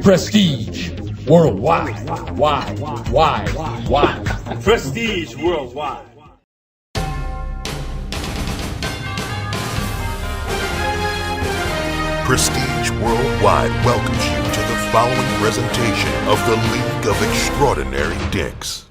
Prestige worldwide. Why? Prestige worldwide. Prestige Worldwide welcomes you to the following presentation of the League of Extraordinary Dicks.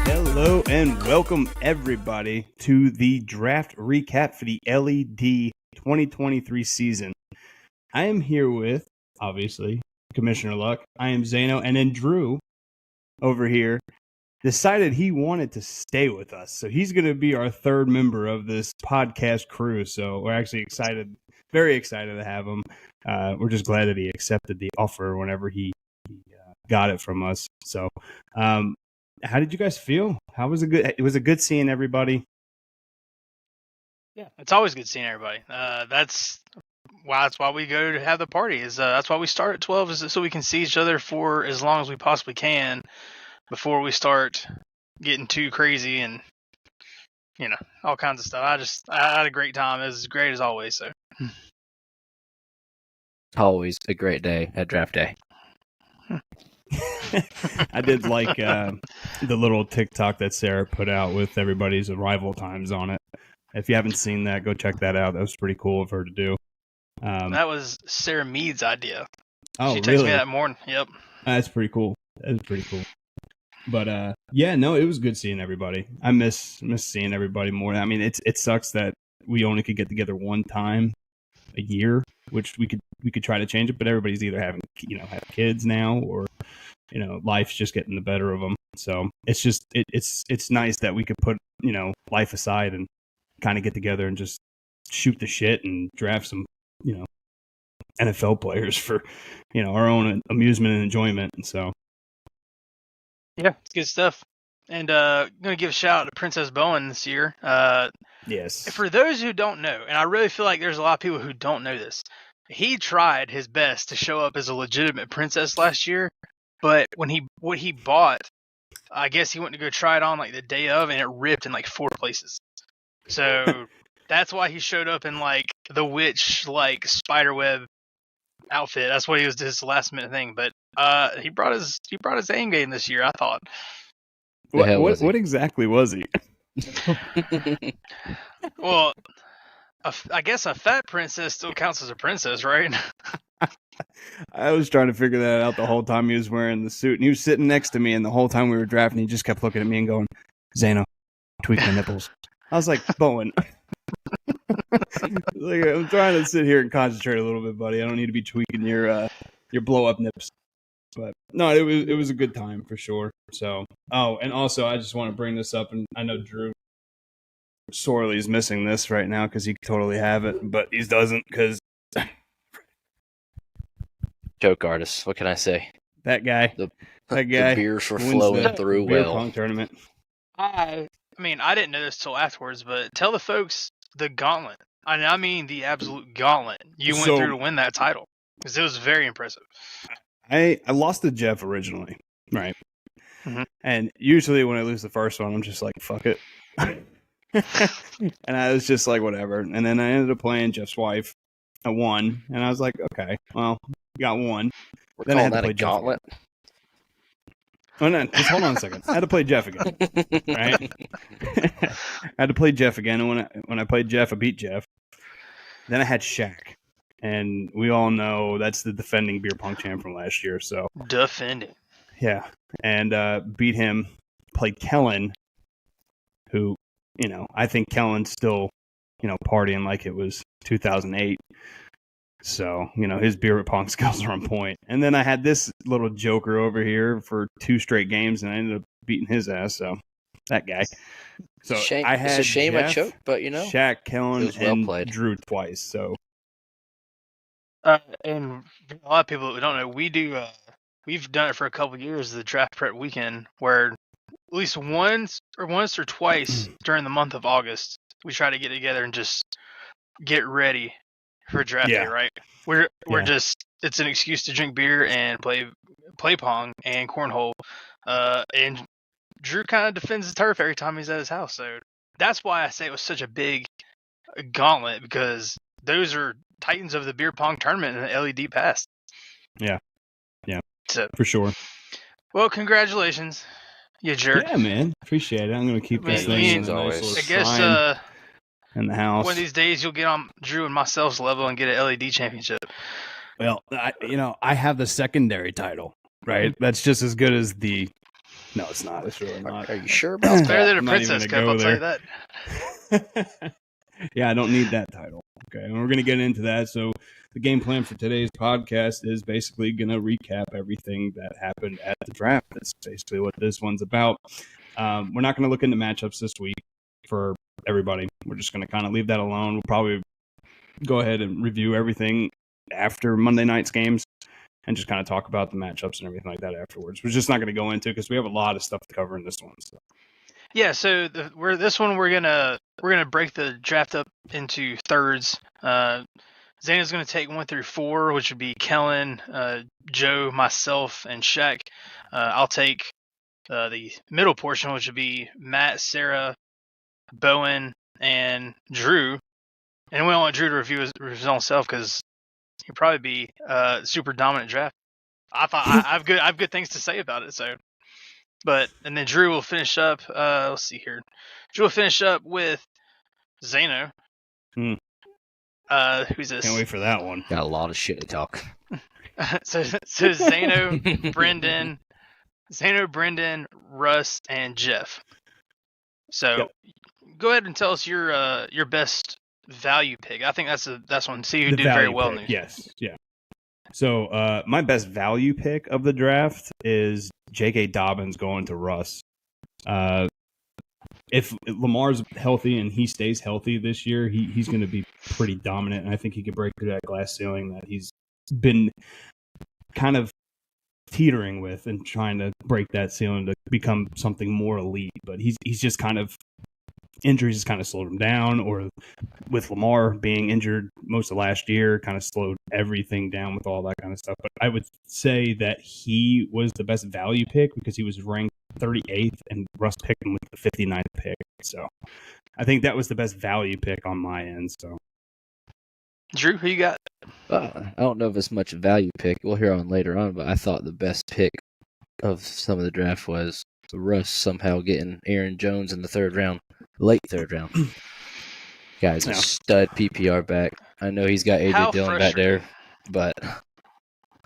Hello and welcome everybody to the draft recap for the L.E.D 2023 season. I am here with, obviously, Commissioner Luck. I am Zano, and then Drew over here decided he wanted to stay with us. So he's going to be our third member of this podcast crew. So we're actually excited, very excited to have him. We're just glad that he accepted the offer whenever he got it from us. So, how did you guys feel? How was it good? It was a good seeing everybody. Yeah, it's always good seeing everybody. That's why we go to have the party. That's why we start at 12, is so we can see each other for as long as we possibly can before we start getting too crazy and all kinds of stuff. I had a great time. It was great as always. So always a great day at draft day. I did like the little TikTok that Sarah put out with everybody's arrival times on it. If you haven't seen that, go check that out. That was pretty cool of her to do. That was Sarah Mead's idea. Oh, she texted really? me that morning. Yep. That's pretty cool. But yeah, no, it was good seeing everybody. I miss seeing everybody more. I mean, it sucks that we only could get together one time a year, which we could try to change it, but everybody's either have kids now, or life's just getting the better of them. So it's just it's nice that we could put life aside and kind of get together and just shoot the shit and draft some NFL players for our own amusement and enjoyment. And so yeah, it's good stuff. And I'm going to give a shout out to Princess Bowen this year. Yes. For those who don't know, and I really feel like there's a lot of people who don't know this, he tried his best to show up as a legitimate princess last year, but what he bought, I guess he went to go try it on like the day of, and it ripped in like 4 places. So that's why he showed up in like the witch like spiderweb outfit. That's what his last minute thing. But he brought his aim game this year, I thought. What exactly was he? Well, I guess a fat princess still counts as a princess, right? I was trying to figure that out the whole time he was wearing the suit, and he was sitting next to me, and the whole time we were drafting, he just kept looking at me and going, "Zano, tweak my nipples." I was like, "Bowen." I'm trying to sit here and concentrate a little bit, buddy. I don't need to be tweaking your blow up nips. But no, it was a good time for sure. So, and also I just want to bring this up, and I know Drew sorely is missing this right now because he totally have it, but he doesn't because joke artist. What can I say? That guy. The beers were flowing through beer well. pong tournament. I mean, I didn't know this till afterwards, but tell the folks the gauntlet. I mean the absolute gauntlet you went through to win that title, because it was very impressive. I lost to Jeff originally, right? Mm-hmm. And usually when I lose the first one, I'm just like, fuck it. And I was just like, whatever. And then I ended up playing Jeff's wife. I won, and I was like, okay, well, got one. We're then I had calling to that play a gauntlet? Oh, no, just hold on a second. I had to play Jeff again, right? I had to play Jeff again, and when I played Jeff, I beat Jeff. Then I had Shaq, and we all know that's the defending beer pong champ from last year. So Defending, yeah, and beat him. Played Kellen, who I think Kellen's still partying like it was 2008. So, his beer pong skills are on point. And then I had this little joker over here for 2 straight games, and I ended up beating his ass. So, that guy. So, I had it's a shame Jeff, I choked, but Shaq, Kellen, and played. Drew twice. So, and a lot of people who don't know, we've done it for a couple of years, the draft prep weekend, where at least once or twice during the month of August, we try to get together and just get ready for draft day, right? We're just, it's an excuse to drink beer and play pong and cornhole, and Drew kind of defends his turf every time he's at his house. So that's why I say it was such a big gauntlet, because those are titans of the beer pong tournament in the LED past. Yeah, So for sure. well, congratulations, you jerk. Yeah, man, appreciate it. I'm gonna keep this thing in a nice little I guess shrine in the house. one of these days you'll get on Drew and myself's level and get an LED championship. Well, I have the secondary title, right? That's just as good as the. No, it's not. It's really not. Are you sure about Better that? than a I'm not Princess even Cup, gonna I'll go tell you that. Yeah, I don't need that title. Okay, and we're going to get into that. So the game plan for today's podcast is basically going to recap everything that happened at the draft. That's basically what this one's about. We're not going to look into matchups this week for everybody. We're just going to kind of leave that alone. We'll probably go ahead and review everything after Monday night's games and just kind of talk about the matchups and everything like that afterwards. We're just not going to go into because we have a lot of stuff to cover in this one. So. Yeah, so we're gonna break the draft up into thirds. Zana's gonna take 1 through 4, which would be Kellen, Joe, myself, and Shaq. I'll take the middle portion, which would be Matt, Sarah, Bowen, and Drew. And we don't want Drew to review his own self because he'd probably be super dominant draft. I have good things to say about it. So. And then Drew will finish up. Let's see here. Drew will finish up with Zano. Hmm. Who's this? Can't wait for that one. Got a lot of shit to talk. so Zano, Brendan, Russ, and Jeff. So Yep. Go ahead and tell us your best value pick. I think that's one. See who The did very value well. pick, yes, yeah. So my best value pick of the draft is J.K. Dobbins going to Russ. If Lamar's healthy and he stays healthy this year, he's going to be pretty dominant, and I think he could break through that glass ceiling that he's been kind of teetering with and trying to break that ceiling to become something more elite. But he's just kind of injuries has kind of slowed him down, or with Lamar being injured most of last year, kind of slowed everything down with all that kind of stuff. But I would say that he was the best value pick because he was ranked 38th and Russ picked him with the 59th pick. So I think that was the best value pick on my end. So Drew, who you got? I don't know if it's much a value pick. We'll hear on later on, but I thought the best pick of some of the draft was Russ somehow getting Aaron Jones in the third round. Late third round. Guy's a stud PPR back. I know he's got A.J. Dillon back there, but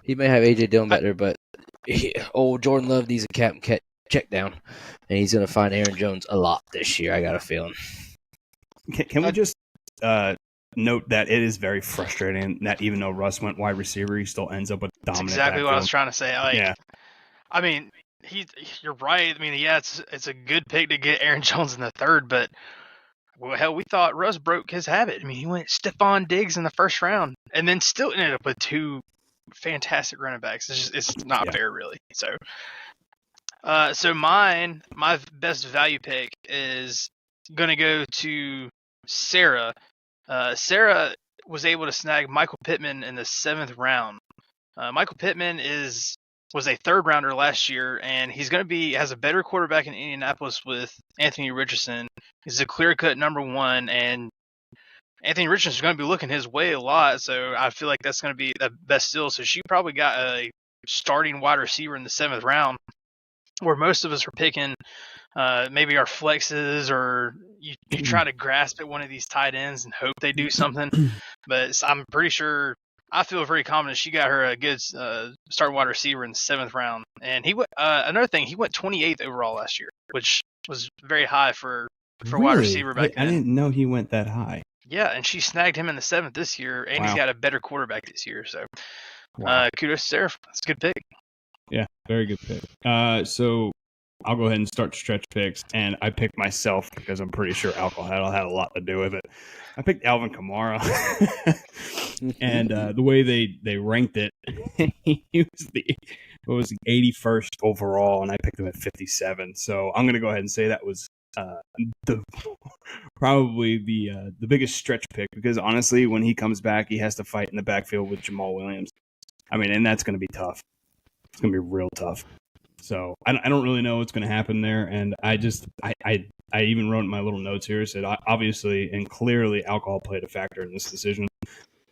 he may have A.J. Dillon back there, but old Jordan Love needs a captain check down, and he's going to find Aaron Jones a lot this year, I got a feeling. Can we just note that it is very frustrating that even though Russ went wide receiver, he still ends up with dominant That's exactly backfield. what I was trying to say. Yeah. I mean, you're right. I mean, yeah, it's a good pick to get Aaron Jones in the third, but well, hell, we thought Russ broke his habit. I mean, he went Stephon Diggs in the first round, and then still ended up with 2 fantastic running backs. It's not fair, really. So, my best value pick is gonna go to Sarah. Sarah was able to snag Michael Pittman in the 7th round. Michael Pittman was a 3rd rounder last year, and has a better quarterback in Indianapolis with Anthony Richardson. He's a clear-cut number 1, and Anthony Richardson's going to be looking his way a lot, so I feel like that's going to be the best deal. So she probably got a starting wide receiver in the 7th round, where most of us are picking maybe our flexes, or you try to grasp at one of these tight ends and hope they do something. But I'm pretty sure, I feel very confident she got her a good starting wide receiver in the 7th round. And he another thing, he went 28th overall last year, which was very high for wide receiver back then. I didn't know he went that high. Yeah, and she snagged him in the 7th this year, and he's got a better quarterback this year. So kudos to Sarah. That's a good pick. Yeah, very good pick. So I'll go ahead and start stretch picks, and I picked myself because I'm pretty sure alcohol had a lot to do with it. I picked Alvin Kamara, and the way they ranked it, he was the 81st overall, and I picked him at 57. So I'm going to go ahead and say that was probably the biggest stretch pick, because honestly, when he comes back, he has to fight in the backfield with Jamal Williams. I mean, and that's going to be tough. It's going to be real tough. So I don't really know what's going to happen there, and I even wrote in my little notes here, said obviously and clearly alcohol played a factor in this decision.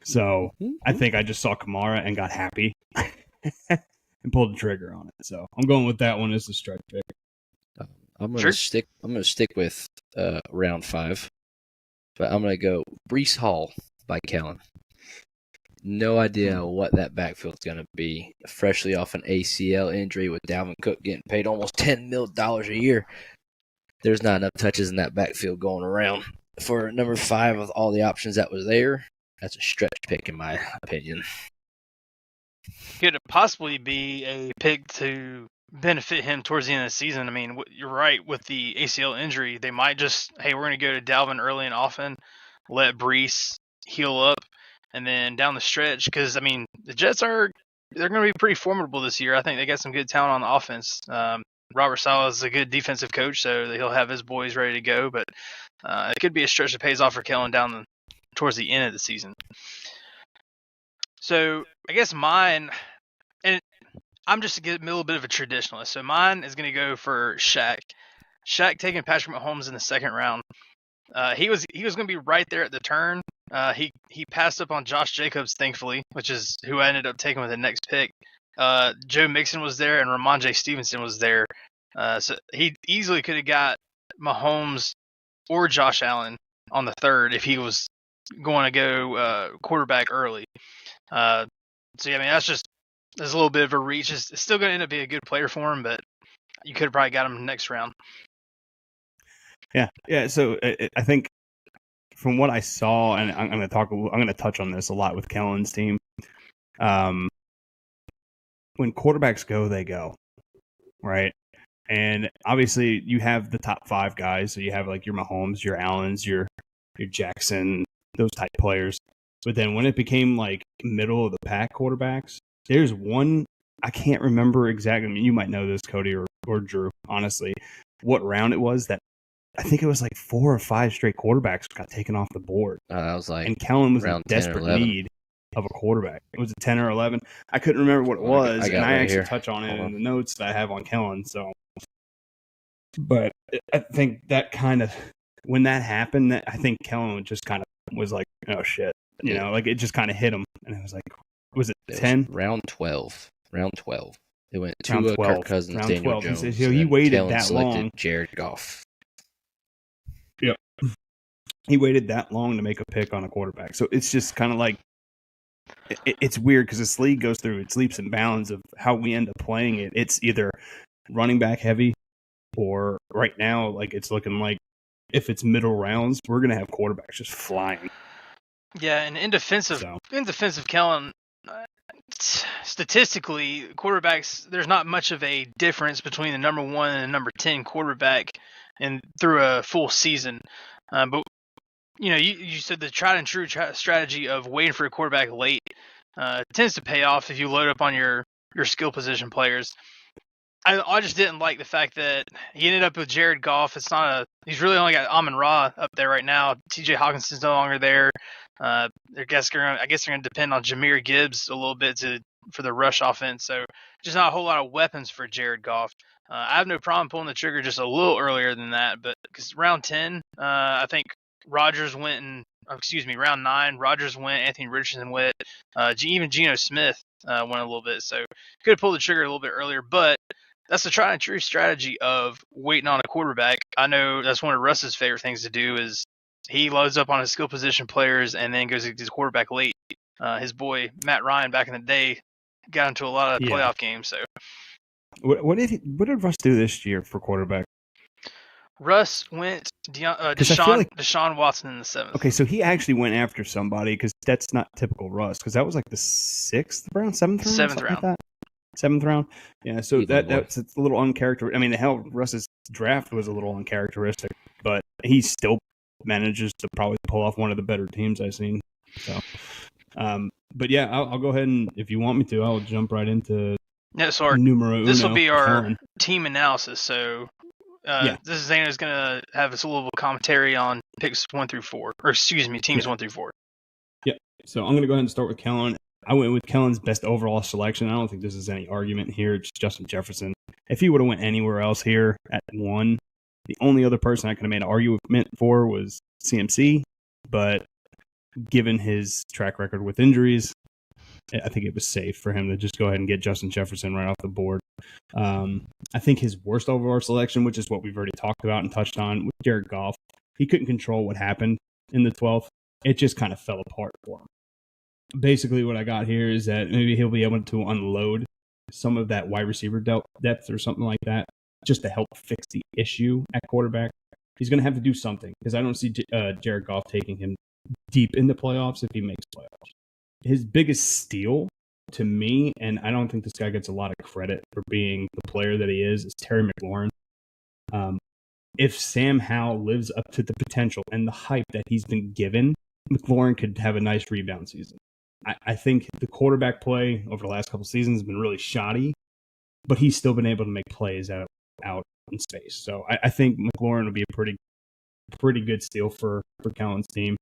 So I think I just saw Kamara and got happy and pulled the trigger on it. So I'm going with that one as the stretch pick. I'm gonna stick with round 5, but I'm gonna go Brees Hall by Kellen. No idea what that backfield's gonna be. Freshly off an ACL injury with Dalvin Cook getting paid almost $10 million a year. There's not enough touches in that backfield going around for number 5 with all the options that was there. That's a stretch pick in my opinion. Could it possibly be a pick to benefit him towards the end of the season? I mean, you're right with the ACL injury. They might just, hey, we're going to go to Dalvin early and often, let Brees heal up, and then down the stretch, because, I mean, the Jets they're going to be pretty formidable this year. I think they got some good talent on the offense. Robert Saleh is a good defensive coach, so he'll have his boys ready to go, but it could be a stretch that pays off for Kellen towards the end of the season. So I guess mine, and I'm just a little bit of a traditionalist, so mine is going to go for Shaq. Shaq taking Patrick Mahomes in the second round. He was going to be right there at the turn. He passed up on Josh Jacobs, thankfully, which is who I ended up taking with the next pick. Joe Mixon was there, and Ramondre Stevenson was there. So he easily could have got Mahomes or Josh Allen on the third if he was going to go quarterback early. So yeah, I mean there's a little bit of a reach. It's still going to end up being a good player for him, but you could have probably got him next round. Yeah. So I think from what I saw, and I'm going to touch on this a lot with Kellen's team. When quarterbacks go, they go, right? And obviously, you have the top 5 guys. So you have like your Mahomes, your Allens, your Jackson, those type players. But then when it became like middle of the pack quarterbacks, there's one, I can't remember exactly. I mean, you might know this, Cody or Drew, honestly, what round it was that I think it was like 4 or 5 straight quarterbacks got taken off the board. I was like, and Kellen was in round 10 or desperate 11. need of a quarterback. It was a 10 or 11. I couldn't remember what it was, and I actually touch on it in the notes that I have on Kellen. So, but I think that kind of, when that happened, I think Kellen just kind of was like, oh shit. You know, like it just kind of hit him, and it was like, was it 10? Round 12. Round 12. It went round to 12. Kirk Cousins, round Daniel 12. Jones. So he waited Kellen that long. Jared Goff. Yep. He waited that long to make a pick on a quarterback. So it's just kind of like, it's weird because this league goes through its leaps and bounds of how we end up playing it. It's either running back heavy, or right now, like it's looking like if it's middle rounds, we're going to have quarterbacks just flying. Yeah, and in defense of Kellen, statistically, quarterbacks, there's not much of a difference between the number 1 and the number 10 quarterback and through a full season. But you know, you said the tried and true strategy of waiting for a quarterback late tends to pay off if you load up on your skill position players. I just didn't like the fact that he ended up with Jared Goff. He's really only got Amon-Ra up there right now. TJ Hawkinson's no longer there. I guess they're going to depend on Jahmyr Gibbs a little bit for the rush offense. So just not a whole lot of weapons for Jared Goff. I have no problem pulling the trigger just a little earlier than that, but because round 10, I think Rodgers went round 9, Rodgers went, Anthony Richardson went, even Geno Smith went a little bit. So could have pulled the trigger a little bit earlier, but that's the tried and true strategy of waiting on a quarterback. I know that's one of Russ's favorite things to do is he loads up on his skill position players and then goes to his quarterback late. His boy Matt Ryan back in the day got into a lot of playoff games. So, what did Russ do this year for quarterback? Russ went Deshaun Watson in the 7th. Okay, so he actually went after somebody because that's not typical Russ because that was like the 6th round, 7th round, 7th round. Like that. 7th round, yeah. So that's a little uncharacteristic. I mean, the hell, Russ's draft was a little uncharacteristic, but he still manages to probably pull off one of the better teams I've seen. So, but yeah, I'll go ahead and if you want me to, I'll jump right into numero uno. This will be our Kellen. team analysis. So, this is Zana's going to have his little commentary on picks 1 through 4, or excuse me, teams 1 through 4. Yeah. So I'm going to go ahead and start with Kellen. I went with Kellen's best overall selection. I don't think this is any argument here. It's Justin Jefferson. If he would have went anywhere else here at 1, the only other person I could have made an argument for was CMC, but given his track record with injuries, I think it was safe for him to just go ahead and get Justin Jefferson right off the board. I think his worst overall selection, which is what we've already talked about and touched on, with Jared Goff, he couldn't control what happened in the 12th. It just kind of fell apart for him. Basically, what I got here is that maybe he'll be able to unload some of that wide receiver depth or something like that just to help fix the issue at quarterback. He's going to have to do something because I don't see Jared Goff taking him deep in the playoffs if he makes playoffs. His biggest steal to me, and I don't think this guy gets a lot of credit for being the player that he is Terry McLaurin. If Sam Howell lives up to the potential and the hype that he's been given, McLaurin could have a nice rebound season. I think the quarterback play over the last couple seasons has been really shoddy, but he's still been able to make plays out in space. So I think McLaurin will be a pretty good steal for Kellen's team.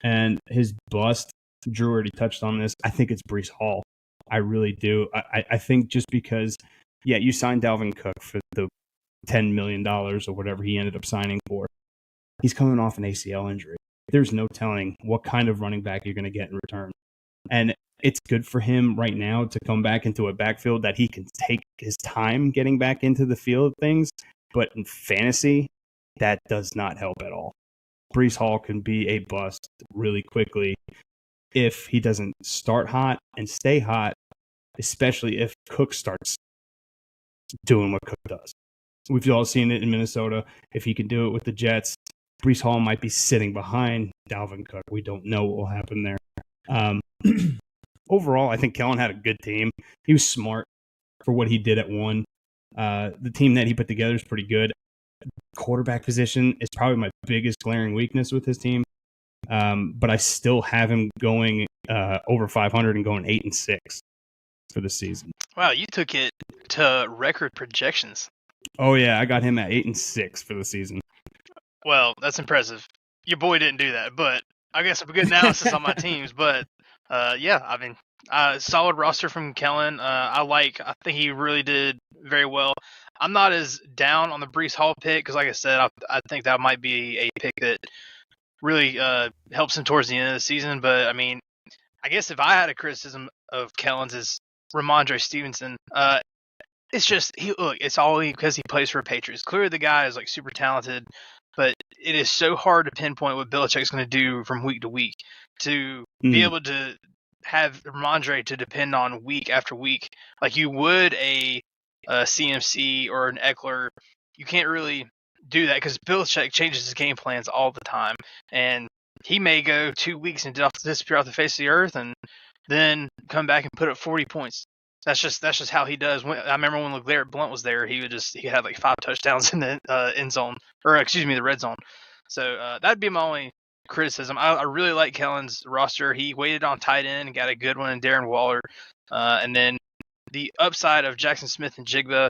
And his bust, Drew already touched on this, I think it's Breece Hall. I really do. I think just because, you signed Dalvin Cook for the $10 million or whatever he ended up signing for. He's coming off an ACL injury. There's no telling what kind of running back you're going to get in return. And it's good for him right now to come back into a backfield that he can take his time getting back into the field of things. But in fantasy, that does not help at all. Breece Hall can be a bust really quickly if he doesn't start hot and stay hot, especially if Cook starts doing what Cook does. We've all seen it in Minnesota. If he can do it with the Jets, Breece Hall might be sitting behind Dalvin Cook. We don't know what will happen there. Overall, I think Kellen had a good team. He was smart for what he did at 1. The team that he put together is pretty good. Quarterback position is probably my biggest glaring weakness with his team. But I still have him going over 500 and going 8-6 for the season. Wow, you took it to record projections. Oh yeah, I got him at 8-6 for the season. Well, that's impressive. Your boy didn't do that, but I guess a good analysis on my teams. But solid roster from Kellen. I think he really did very well. I'm not as down on the Breece Hall pick because, like I said, I think that might be a pick that really helps him towards the end of the season. But I mean, I guess if I had a criticism of Kellen's is Ramondre Stevenson. It's just it's all because he plays for Patriots. Clearly, the guy is like super talented, but it is so hard to pinpoint what Belichick's going to do from week to week. To be able to have Ramondre to depend on week after week, like you would a CMC or an Eckler, you can't really do that because Belichick changes his game plans all the time, and he may go 2 weeks and disappear off the face of the earth, and then come back and put up 40 points. That's just how he does. I remember when LeGarrette Blount was there, he had like 5 touchdowns in the end zone, or the red zone. So that'd be my only criticism. I really like Kellen's roster. He waited on tight end and got a good one in Darren Waller, and then the upside of Jackson Smith and Jigba.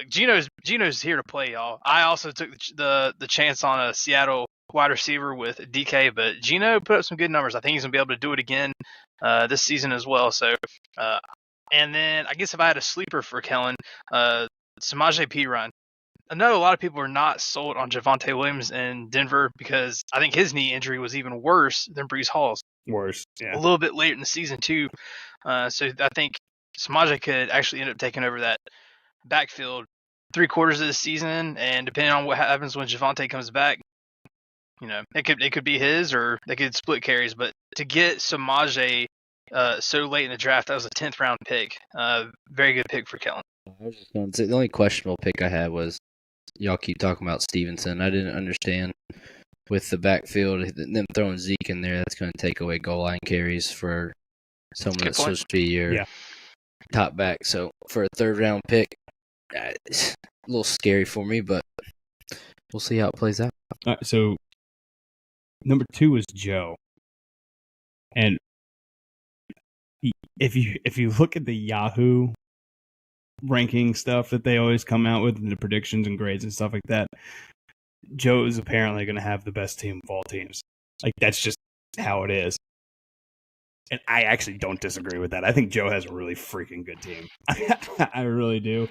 Geno's here to play, y'all. I also took the chance on a Seattle wide receiver with DK, but Geno put up some good numbers. I think he's gonna be able to do it again this season as well. So. And then I guess if I had a sleeper for Kellen, Samaje Perine. I know a lot of people are not sold on Javonte Williams in Denver because I think his knee injury was even worse than Breece Hall's. Worse, yeah. A little bit later in the season too. So I think Samaje could actually end up taking over that backfield 3/4 of the season, and depending on what happens when Javonte comes back, it could be his or they could split carries. But to get Samaje so late in the draft, that was a 10th round pick. Very good pick for Kellen. I was just going to say the only questionable pick I had was y'all keep talking about Stevenson. I didn't understand with the backfield, them throwing Zeke in there, that's going to take away goal line carries for someone that's supposed to be your top back. So for a 3rd round pick, it's a little scary for me, but we'll see how it plays out. All right, so number 2 is Joe. And if you look at the Yahoo ranking stuff that they always come out with, and the predictions and grades and stuff like that, Joe is apparently going to have the best team of all teams. Like, that's just how it is. And I actually don't disagree with that. I think Joe has a really freaking good team. I really do.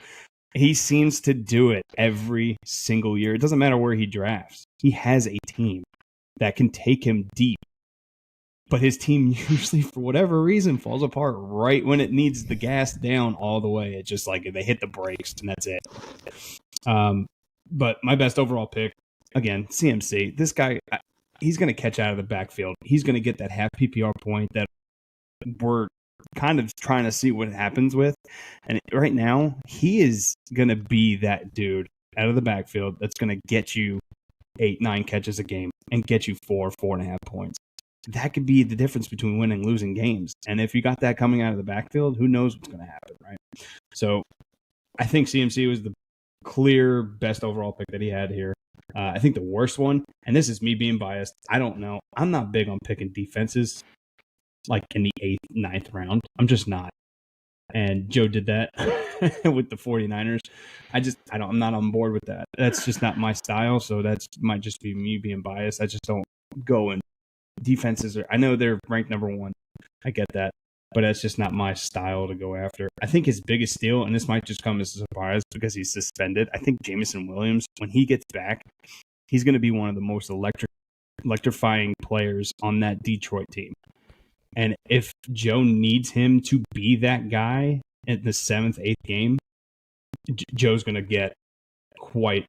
He seems to do it every single year. It doesn't matter where he drafts. He has a team that can take him deep. But his team usually, for whatever reason, falls apart right when it needs the gas down all the way. It's just like they hit the brakes and that's it. But my best overall pick, again, CMC. This guy, he's going to catch out of the backfield. He's going to get that half PPR point that we're kind of trying to see what happens with. And right now, he is going to be that dude out of the backfield that's going to get you 8-9 catches a game and get you 4.5 points. That could be the difference between winning and losing games. And if you got that coming out of the backfield, who knows what's going to happen, right? So I think CMC was the clear best overall pick that he had here. I think the worst one, and this is me being biased, I don't know. I'm not big on picking defenses like in the 8th, 9th round. I'm just not. And Joe did that with the 49ers. I'm not on board with that. That's just not my style. So might just be me being biased. I just don't go in defenses. I know they're ranked number 1. I get that. But that's just not my style to go after. I think his biggest steal, and this might just come as a surprise because he's suspended, I think Jameson Williams, when he gets back, he's going to be one of the most electrifying players on that Detroit team. And if Joe needs him to be that guy in the 7th, 8th game, Joe's going to get quite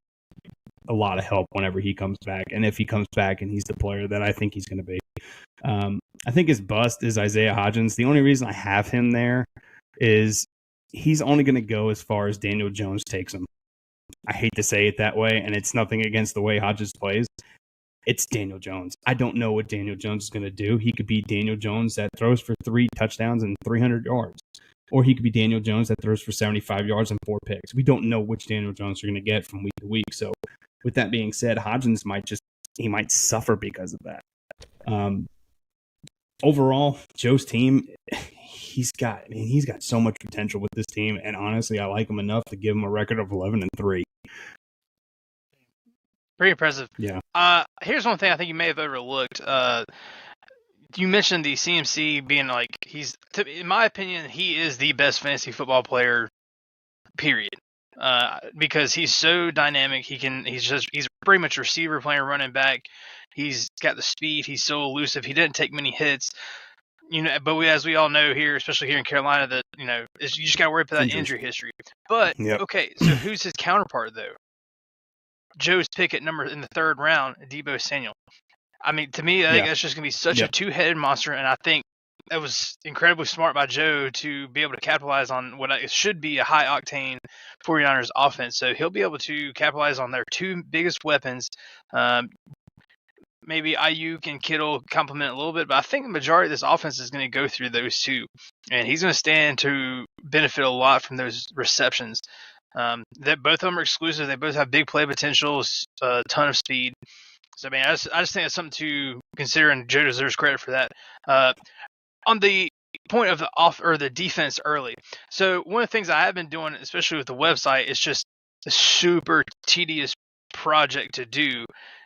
a lot of help whenever he comes back. And if he comes back and he's the player that I think he's going to be. I think his bust is Isaiah Hodgins. The only reason I have him there is he's only going to go as far as Daniel Jones takes him. I hate to say it that way, and it's nothing against the way Hodgins plays. It's Daniel Jones. I don't know what Daniel Jones is going to do. He could be Daniel Jones that throws for 3 touchdowns and 300 yards. Or he could be Daniel Jones that throws for 75 yards and 4 picks. We don't know which Daniel Jones you're going to get from week to week. So with that being said, Hodgins might suffer because of that. Overall, Joe's team, he's got so much potential with this team, and honestly, I like him enough to give him a record of 11-3. Pretty impressive. Yeah. Here's one thing I think you may have overlooked. You mentioned the CMC being like in my opinion, he is the best fantasy football player. Period. Because he's so dynamic. He's pretty much a receiver playing running back. He's got the speed. He's so elusive. He didn't take many hits. But as we all know here, especially here in Carolina, that you just got to worry about that injury history. But Okay, so who's his counterpart though? Joe's pick in the 3rd round, Deebo Samuel. I mean, to me, I think that's just going to be such a two-headed monster, and I think that was incredibly smart by Joe to be able to capitalize on what should be a high-octane 49ers offense. So he'll be able to capitalize on their 2 biggest weapons. Maybe Ayuk and Kittle complement a little bit, but I think the majority of this offense is going to go through those 2, and he's going to stand to benefit a lot from those receptions. That both of them are exclusive. They both have big play potential, a ton of speed. So, I mean, I just think it's something to consider, and Joe deserves credit for that. On the point of the defense early. So, one of the things I have been doing, especially with the website, is just a super tedious project to do.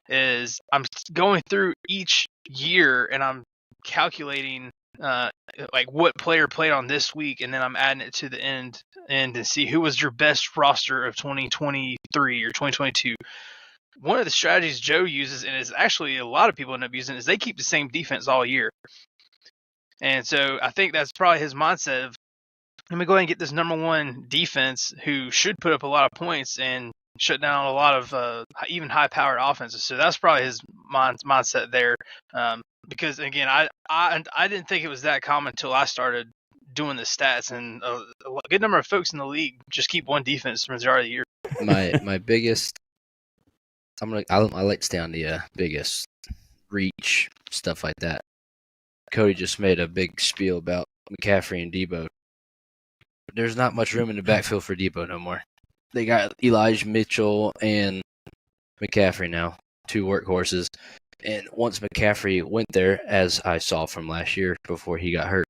Is I'm going through each year and I'm calculating like what player played on this week, and then I'm adding it to the end to see who was your best roster of 2023 or 2022. One of the strategies Joe uses, and is actually a lot of people end up using, is they keep the same defense all year. And so I think that's probably his mindset of, let me go ahead and get this number 1 defense who should put up a lot of points and shut down a lot of even high-powered offenses. So that's probably his mindset there. Because, again, I didn't think it was that common until I started doing the stats. And a good number of folks in the league just keep one defense the majority of the year. My biggest, I like to stay on the biggest reach, stuff like that. Cody just made a big spiel about McCaffrey and Debo. There's not much room in the backfield for Debo no more. They got Elijah Mitchell and McCaffrey now, 2 workhorses. And once McCaffrey went there, as I saw from last year before he got hurt,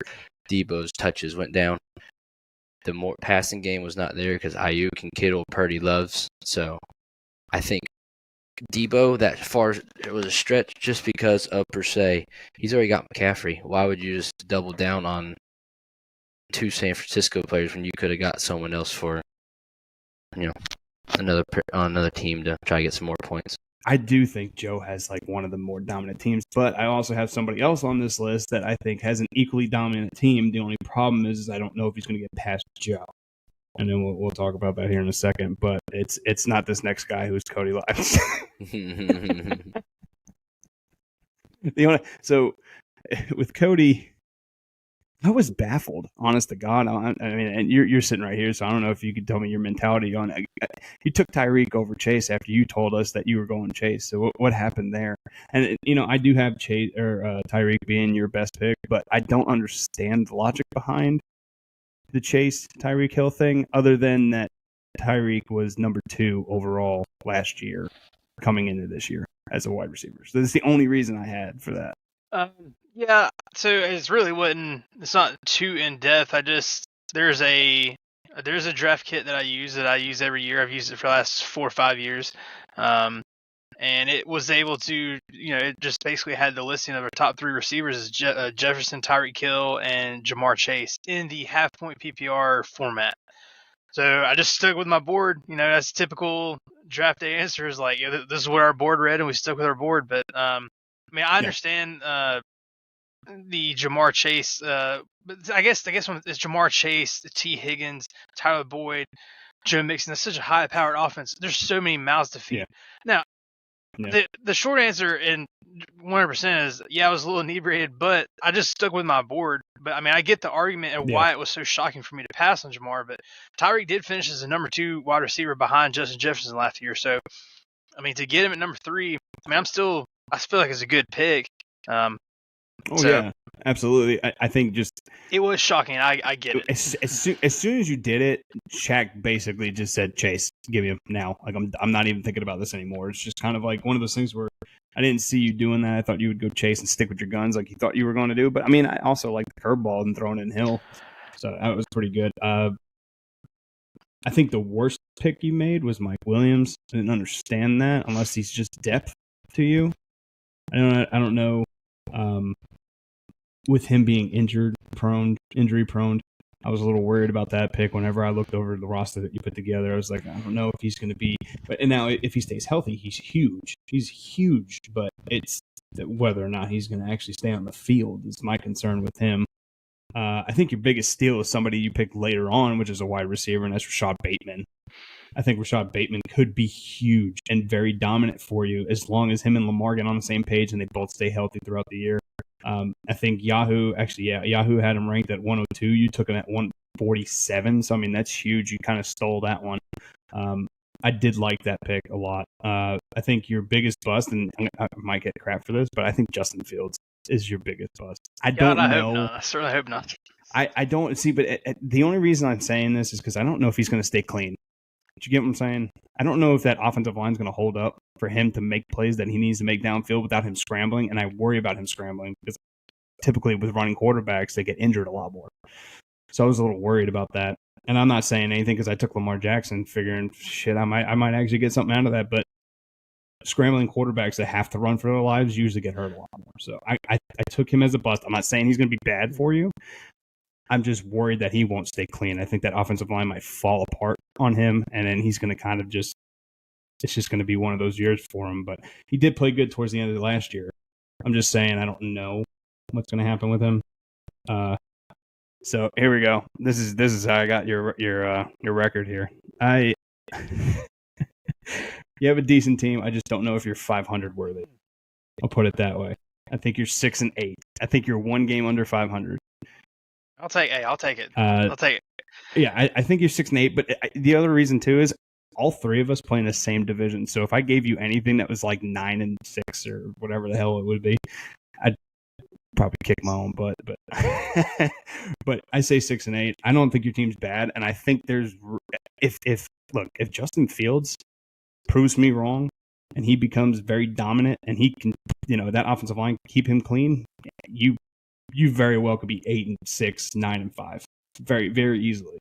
Debo's touches went down. The more passing game was not there because Ayuk and Kittle Purdy loves. So I think Debo that far it was a stretch just because of per se. He's already got McCaffrey. Why would you just double down on two San Francisco players when you could have got someone else for, another team to try to get some more points? I do think Joe has like one of the more dominant teams, but I also have somebody else on this list that I think has an equally dominant team. The only problem is I don't know if he's going to get past Joe, and then we'll talk about that here in a second. But it's not this next guy who's Cody Lives. So with Cody, I was baffled, honest to God. I mean, and you're sitting right here, so I don't know if you could tell me your mentality on it. You took Tyreek over Chase after you told us that you were going Chase. So what happened there? And I do have Chase or Tyreek being your best pick, but I don't understand the logic behind the Chase Tyreek Hill thing, other than that Tyreek was number 2 overall last year, coming into this year as a wide receiver. So that's the only reason I had for that. Yeah, so it's not too in depth. There's a draft kit that I use every year. I've used it for the last 4 or 5 years. And it was able to, it just basically had the listing of our top 3 receivers as Jefferson, Tyreek Hill, and Jamar Chase in the half-point PPR format. So I just stuck with my board. That's typical draft day answer is like, this is what our board read, and we stuck with our board. But I understand the Jamar Chase, but I guess when it's Jamar Chase, T. Higgins, Tyler Boyd, Joe Mixon. That's such a high-powered offense. There's so many mouths to feed. Now, the short answer in 100% is I was a little inebriated, but I just stuck with my board. But I mean, I get the argument and why it was so shocking for me to pass on Jamar. But Tyreek did finish as the number 2 wide receiver behind Justin Jefferson last year. So, I mean, to get him at number 3, I mean, I feel like it's a good pick. Yeah, absolutely. I think just it was shocking. I get it. As soon as you did it, Shaq basically just said, "Chase, give me him now." Like I'm not even thinking about this anymore. It's just kind of like one of those things where I didn't see you doing that. I thought you would go Chase and stick with your guns like you thought you were going to do. But I mean, I also like the curveball and throwing it in Hill, so that was pretty good. I think the worst pick you made was Mike Williams. I didn't understand that unless he's just depth to you. I don't know. With him being injury prone, I was a little worried about that pick. Whenever I looked over the roster that you put together, I was like, I don't know if he's going to be. But now, if he stays healthy, he's huge. He's huge. But it's whether or not he's going to actually stay on the field is my concern with him. I think your biggest steal is somebody you picked later on, which is a wide receiver, and that's Rashad Bateman. I think Rashad Bateman could be huge and very dominant for you as long as him and Lamar get on the same page and they both stay healthy throughout the year. I think Yahoo had him ranked at 102. You took him at 147. So, I mean, that's huge. You kind of stole that one. I did like that pick a lot. I think your biggest bust, and I might get crap for this, but I think Justin Fields is your biggest bust. I don't know. Hope not. I certainly hope not. I don't see, but the only reason I'm saying this is because I don't know if he's going to stay clean. Do you get what I'm saying? I don't know if that offensive line is going to hold up for him to make plays that he needs to make downfield without him scrambling, and I worry about him scrambling because typically with running quarterbacks, they get injured a lot more. So I was a little worried about that. And I'm not saying anything because I took Lamar Jackson figuring, shit, I might actually get something out of that, but scrambling quarterbacks that have to run for their lives usually get hurt a lot more. So I took him as a bust. I'm not saying he's going to be bad for you. I'm just worried that he won't stay clean. I think that offensive line might fall apart on him, and then he's going to kind of it's just going to be one of those years for him. But he did play good towards the end of the last year. I'm just saying I don't know what's going to happen with him. So here we go. This is how I got your record here. You have a decent team. I just don't know if you're 500 worthy. I'll put it that way. I think you're 6-8. I think you're one game under 500. I'll take it. I'll take it. Yeah, I think you're 6-8. But the other reason too is all three of us play in the same division. So if I gave you anything that was like 9-6 or whatever the hell it would be, I'd probably kick my own butt. But but I say 6-8. I don't think your team's bad, and I think there's if Justin Fields proves me wrong and he becomes very dominant and he can, that offensive line keep him clean, you very well could be 8-6, 9-5, very, very easily.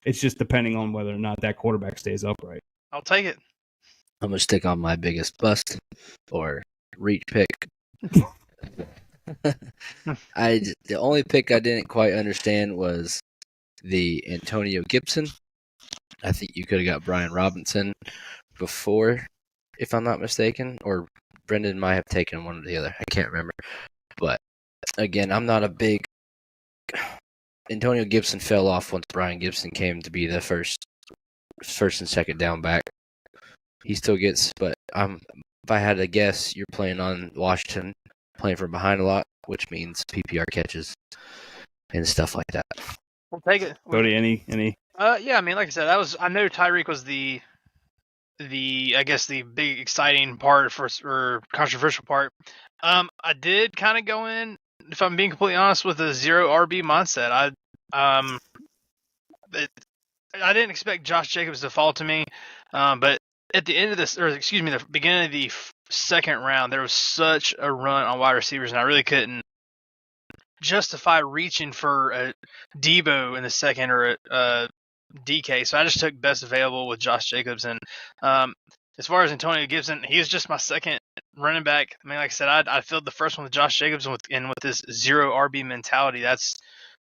It's just depending on whether or not that quarterback stays upright. I'll take it. I'm gonna stick on my biggest bust or reach pick. The only pick I didn't quite understand was the Antonio Gibson. I think you could have got Brian Robinson before, if I'm not mistaken, or Brendan might have taken one or the other. I can't remember. But again, I'm not a big. Antonio Gibson fell off once Brian Gibson came to be the first and second down back. He still gets, but if I had to guess, you're playing on Washington, playing from behind a lot, which means PPR catches and stuff like that. We'll take it. Cody, any? Yeah, I mean, like I said, I know Tyreek was the I guess the big exciting part or controversial part. I did kind of go in, if I'm being completely honest, with a 0 RB mindset. I didn't expect Josh Jacobs to fall to me, but at the end of this, or excuse me, the beginning of the second round, there was such a run on wide receivers, and I really couldn't justify reaching for a Debo in the second or a DK, so I just took best available with Josh Jacobs. And as far as Antonio Gibson, he was just my second running back. I mean, like I said, I filled the first one with Josh Jacobs, and with this 0 RB mentality, that's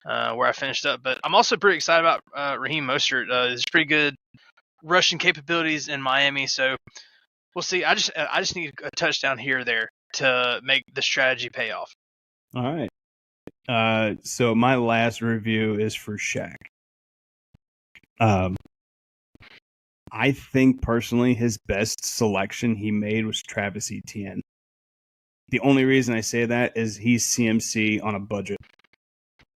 where I finished up. But I'm also pretty excited about Raheem Mostert. He's pretty good rushing capabilities in Miami, so we'll see. I just need a touchdown here or there to make the strategy pay off. All right. So my last review is for Shaq. I think personally his best selection he made was Travis Etienne. The only reason I say that is he's CMC on a budget.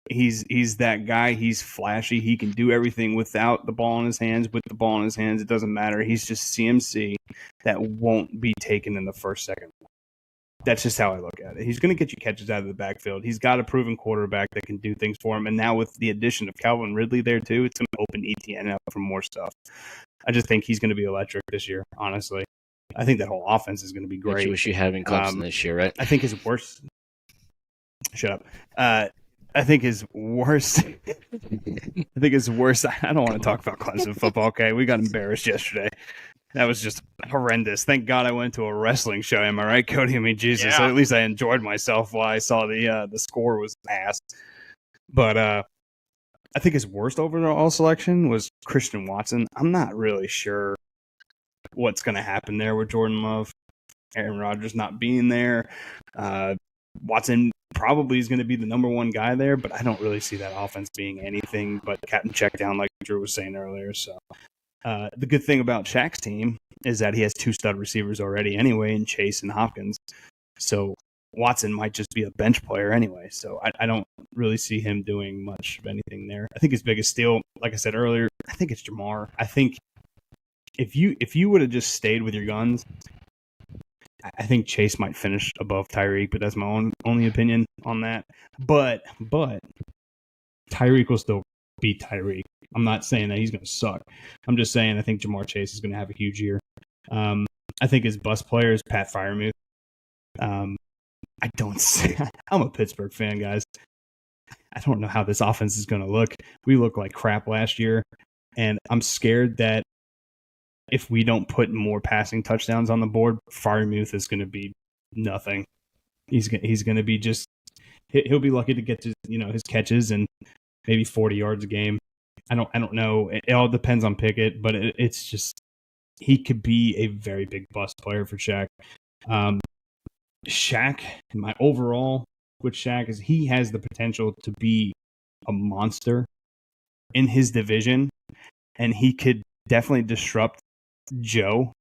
He's that guy. He's flashy. He can do everything without the ball in his hands. With the ball in his hands, it doesn't matter. He's just CMC that won't be taken in the first second. That's just how I look at it. He's going to get you catches out of the backfield. He's got a proven quarterback that can do things for him. And now with the addition of Calvin Ridley there too, it's going to open Etienne up for more stuff. I just think he's going to be electric this year, honestly. I think that whole offense is going to be great. You wish you had him in Clemson this year, right? I think his worst... Shut up. I think his worst... I don't want to talk about Clemson football, okay? We got embarrassed yesterday. That was just horrendous. Thank God I went to a wrestling show. Am I right, Cody? I mean, Jesus. Yeah. At least I enjoyed myself while I saw the score was ass. But I think his worst overall selection was Christian Watson. I'm not really sure what's going to happen there with Jordan Love, Aaron Rodgers not being there. Watson probably is going to be the number one guy there, but I don't really see that offense being anything but captain check down like Drew was saying earlier. So the good thing about Shaq's team is that he has two stud receivers already anyway in Chase and Hopkins. So Watson might just be a bench player anyway. So I don't really see him doing much of anything there. I think his biggest steal, like I said earlier, I think it's Jamar. I think if you would have just stayed with your guns, I think Chase might finish above Tyreek, but that's my only opinion on that. But Tyreek will still beat Tyreek. I'm not saying that he's going to suck. I'm just saying I think Jamar Chase is going to have a huge year. I think his bust player is Pat Freiermuth. I'm a Pittsburgh fan, guys. I don't know how this offense is going to look. We looked like crap last year, and I'm scared that if we don't put more passing touchdowns on the board, Freiermuth is going to be nothing. He's going to be just he'll be lucky to get to his catches and maybe 40 yards a game. I don't know. It all depends on Pickett, but it's just he could be a very big bust player for Shaq. Shaq, my overall with Shaq is he has the potential to be a monster in his division, and he could definitely disrupt Joe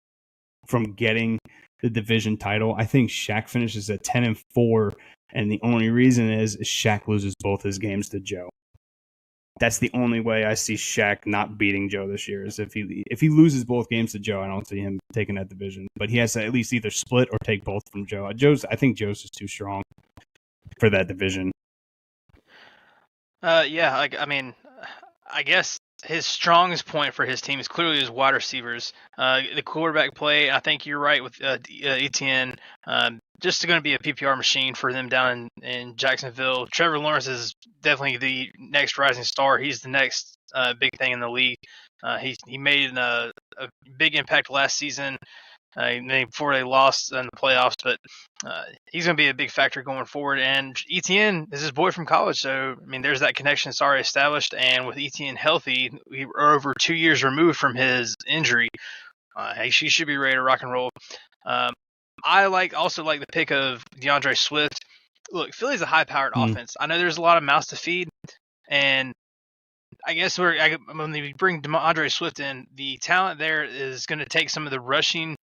from getting the division title. I think Shaq finishes at 10-4, and the only reason is Shaq loses both his games to Joe. That's the only way I see Shaq not beating Joe this year is if he loses both games to Joe. I don't see him taking that division, but he has to at least either split or take both from Joe. I think Joe's is too strong for that division. Yeah, I mean, I guess his strongest point for his team is clearly his wide receivers. The quarterback play, I think you're right with Etienne. Just going to be a PPR machine for them down in Jacksonville. Trevor Lawrence is definitely the next rising star. He's the next big thing in the league. He made a big impact last season. before they lost in the playoffs. But he's going to be a big factor going forward. And Etienne is his boy from college, so I mean, there's that connection that's already established. And with Etienne healthy, we are over 2 years removed from his injury. He should be ready to rock and roll. I also like the pick of DeAndre Swift. Look, Philly's a high-powered offense. I know there's a lot of mouths to feed, and I guess when we bring DeAndre Swift in, the talent there is going to take some of the rushing,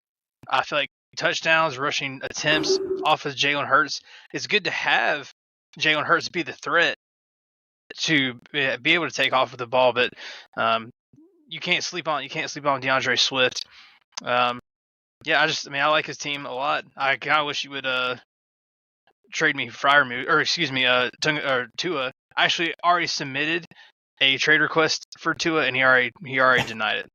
I feel like, touchdowns, rushing attempts off of Jalen Hurts. It's good to have Jalen Hurts be the threat to be able to take off with the ball, but you can't sleep on DeAndre Swift. I like his team a lot. I kind of wish you would trade me Tua. I actually already submitted a trade request for Tua, and he already denied it.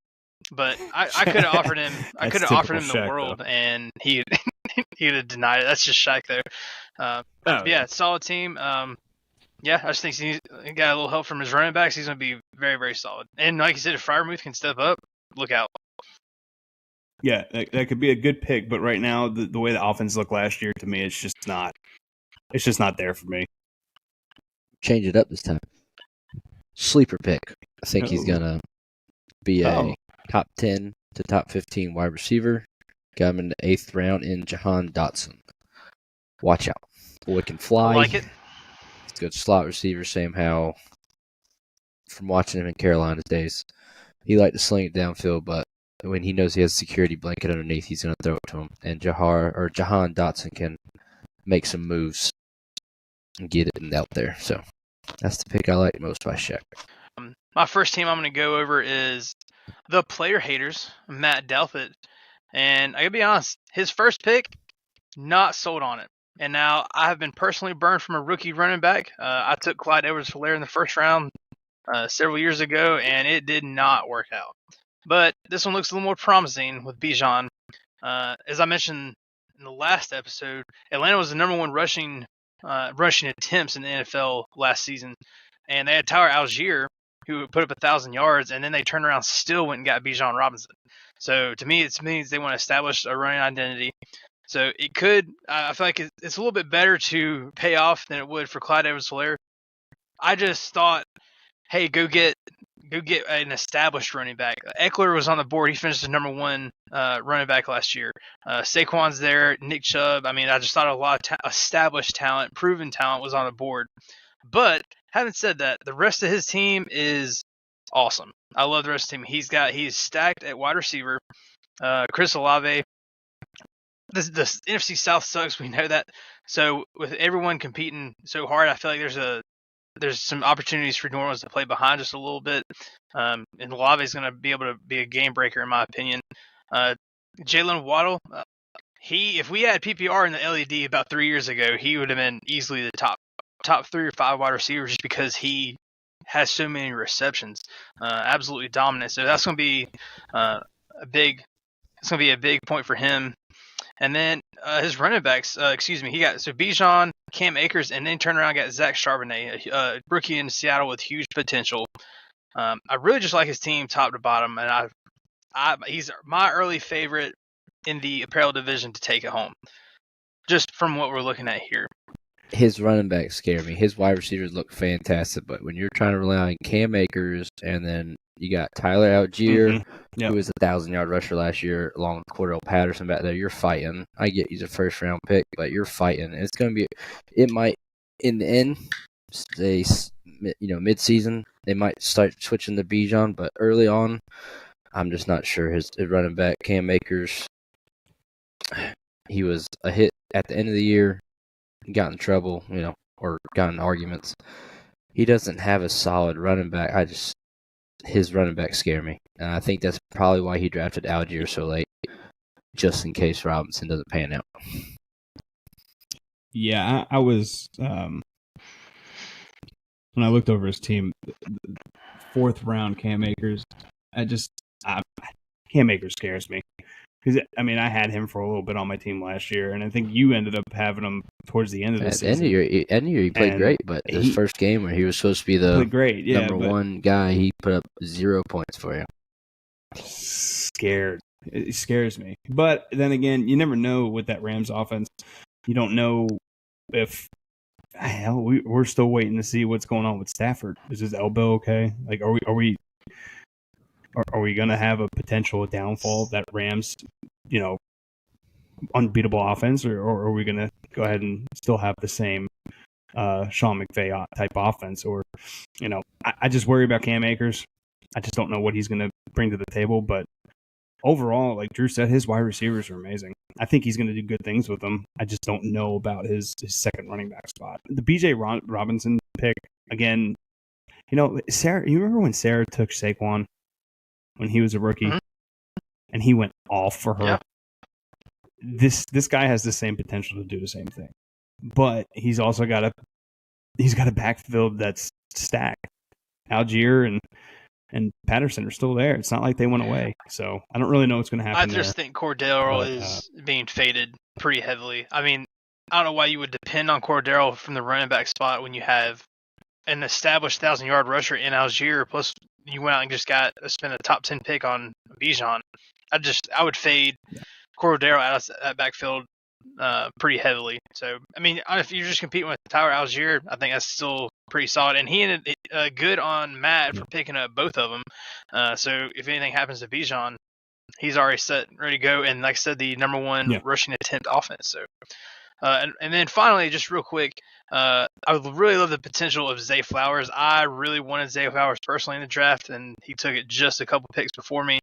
But I could have offered him. I could have offered him the world, though. And he'd have denied it. That's just Shaq there. Yeah, solid team. I just think he got a little help from his running backs. He's going to be very, very solid. And like you said, if Freiermuth can step up, look out. Yeah, that could be a good pick, but right now the way the offense looked last year, to me, it's just not there for me. Change it up this time. Sleeper pick. I think he's gonna be a top 10 to top 15 wide receiver. Got him in the 8th round in Jahan Dotson. Watch out. Boy can fly. I like it. He's a good slot receiver, same how from watching him in Carolina's days. He liked to sling it downfield, but when he knows he has a security blanket underneath, he's going to throw it to him. And Jahan Dotson can make some moves and get it out there. So that's the pick I like most by Shaq. My first team I'm going to go over is the player haters, Matt Delpit. And I got to be honest, his first pick, not sold on it. And now I have been personally burned from a rookie running back. I took Clyde Edwards-Helaire in the first round several years ago, and it did not work out. But this one looks a little more promising with Bijan. As I mentioned in the last episode, Atlanta was the number one rushing attempts in the NFL last season. And they had Tyler Algier, who put up 1,000 yards, and then they turned around, still went and got Bijan Robinson. So to me, it means they want to establish a running identity. So it could, I feel like it's a little bit better to pay off than it would for Clyde Edwards-Helaire. I just thought, hey, go get an established running back. Eckler was on the board. He finished the number one running back last year. Saquon's there. Nick Chubb. I mean, I just thought a lot of established talent, proven talent was on the board. But having said that, the rest of his team is awesome. I love the rest of the team. He's stacked at wide receiver. Chris Olave. The NFC South sucks. We know that. So with everyone competing so hard, I feel like there's some opportunities for New Orleans to play behind just a little bit. And Olave is going to be able to be a game breaker, in my opinion. Jalen Waddle, if we had PPR in the L.E.D about 3 years ago, he would have been easily the top 3 or 5 wide receivers just because he has so many receptions. Absolutely dominant. So that's going to be a big point for him. And then his running backs, he got Bijan, Cam Akers, and then turned around and got Zach Charbonnet, a rookie in Seattle with huge potential. I really just like his team top to bottom, and he's my early favorite in the apparel division to take it home, just from what we're looking at here. His running backs scare me. His wide receivers look fantastic, but when you're trying to rely on Cam Akers and then you got Tyler Algier, who was a 1,000-yard rusher last year, along with Cordell Patterson back there, you're fighting. I get he's a first-round pick, but you're fighting. And it's going to be – it might, in the end, stay, mid-season, they might start switching to Bijan, but early on, I'm just not sure. His running back, Cam Akers, he was a hit at the end of the year. Got in trouble, or got in arguments. He doesn't have a solid running back. His running backs scare me. And I think that's probably why he drafted Algier so late, just in case Robinson doesn't pan out. Yeah, I was when I looked over his team, 4th round Cam Akers. Cam Akers scares me. Because, I had him for a little bit on my team last year, and I think you ended up having him towards the end of the season. End of year, he played great, but his first game where he was supposed to be the number one guy, he put up 0 points for you. Scared It scares me. But then again, you never know with that Rams offense. You don't know if hell we're still waiting to see what's going on with Stafford. Is his elbow okay? Like, are we going to have a potential downfall of that Rams, unbeatable offense, or are we going to go ahead and still have the same Sean McVay type offense? Or, I just worry about Cam Akers. I just don't know what he's going to bring to the table. But overall, like Drew said, his wide receivers are amazing. I think he's going to do good things with them. I just don't know about his second running back spot. The B.J. Robinson pick, again, Sarah. You remember when Sarah took Saquon when he was a rookie, Mm-hmm. and he went off for her? Yeah. This guy has the same potential to do the same thing, but he's also got a backfield that's stacked. Algier and Patterson are still there. It's not like they went away. So I don't really know what's going to happen. I just think Cordero is being faded pretty heavily. I mean, I don't know why you would depend on Cordero from the running back spot when you have an established 1,000-yard rusher in Algier, plus you went out and just spent a top 10 pick on Bijan. I would fade Cordero out of that backfield pretty heavily. So, I mean, if you're just competing with Tyler Algier, I think that's still pretty solid. And he ended good on Matt for picking up both of them. So, if anything happens to Bijan, he's already set, ready to go. And like I said, the number one rushing attempt offense. So, and then finally, just real quick, I would really love the potential of Zay Flowers. I really wanted Zay Flowers personally in the draft, and he took it just a couple picks before me.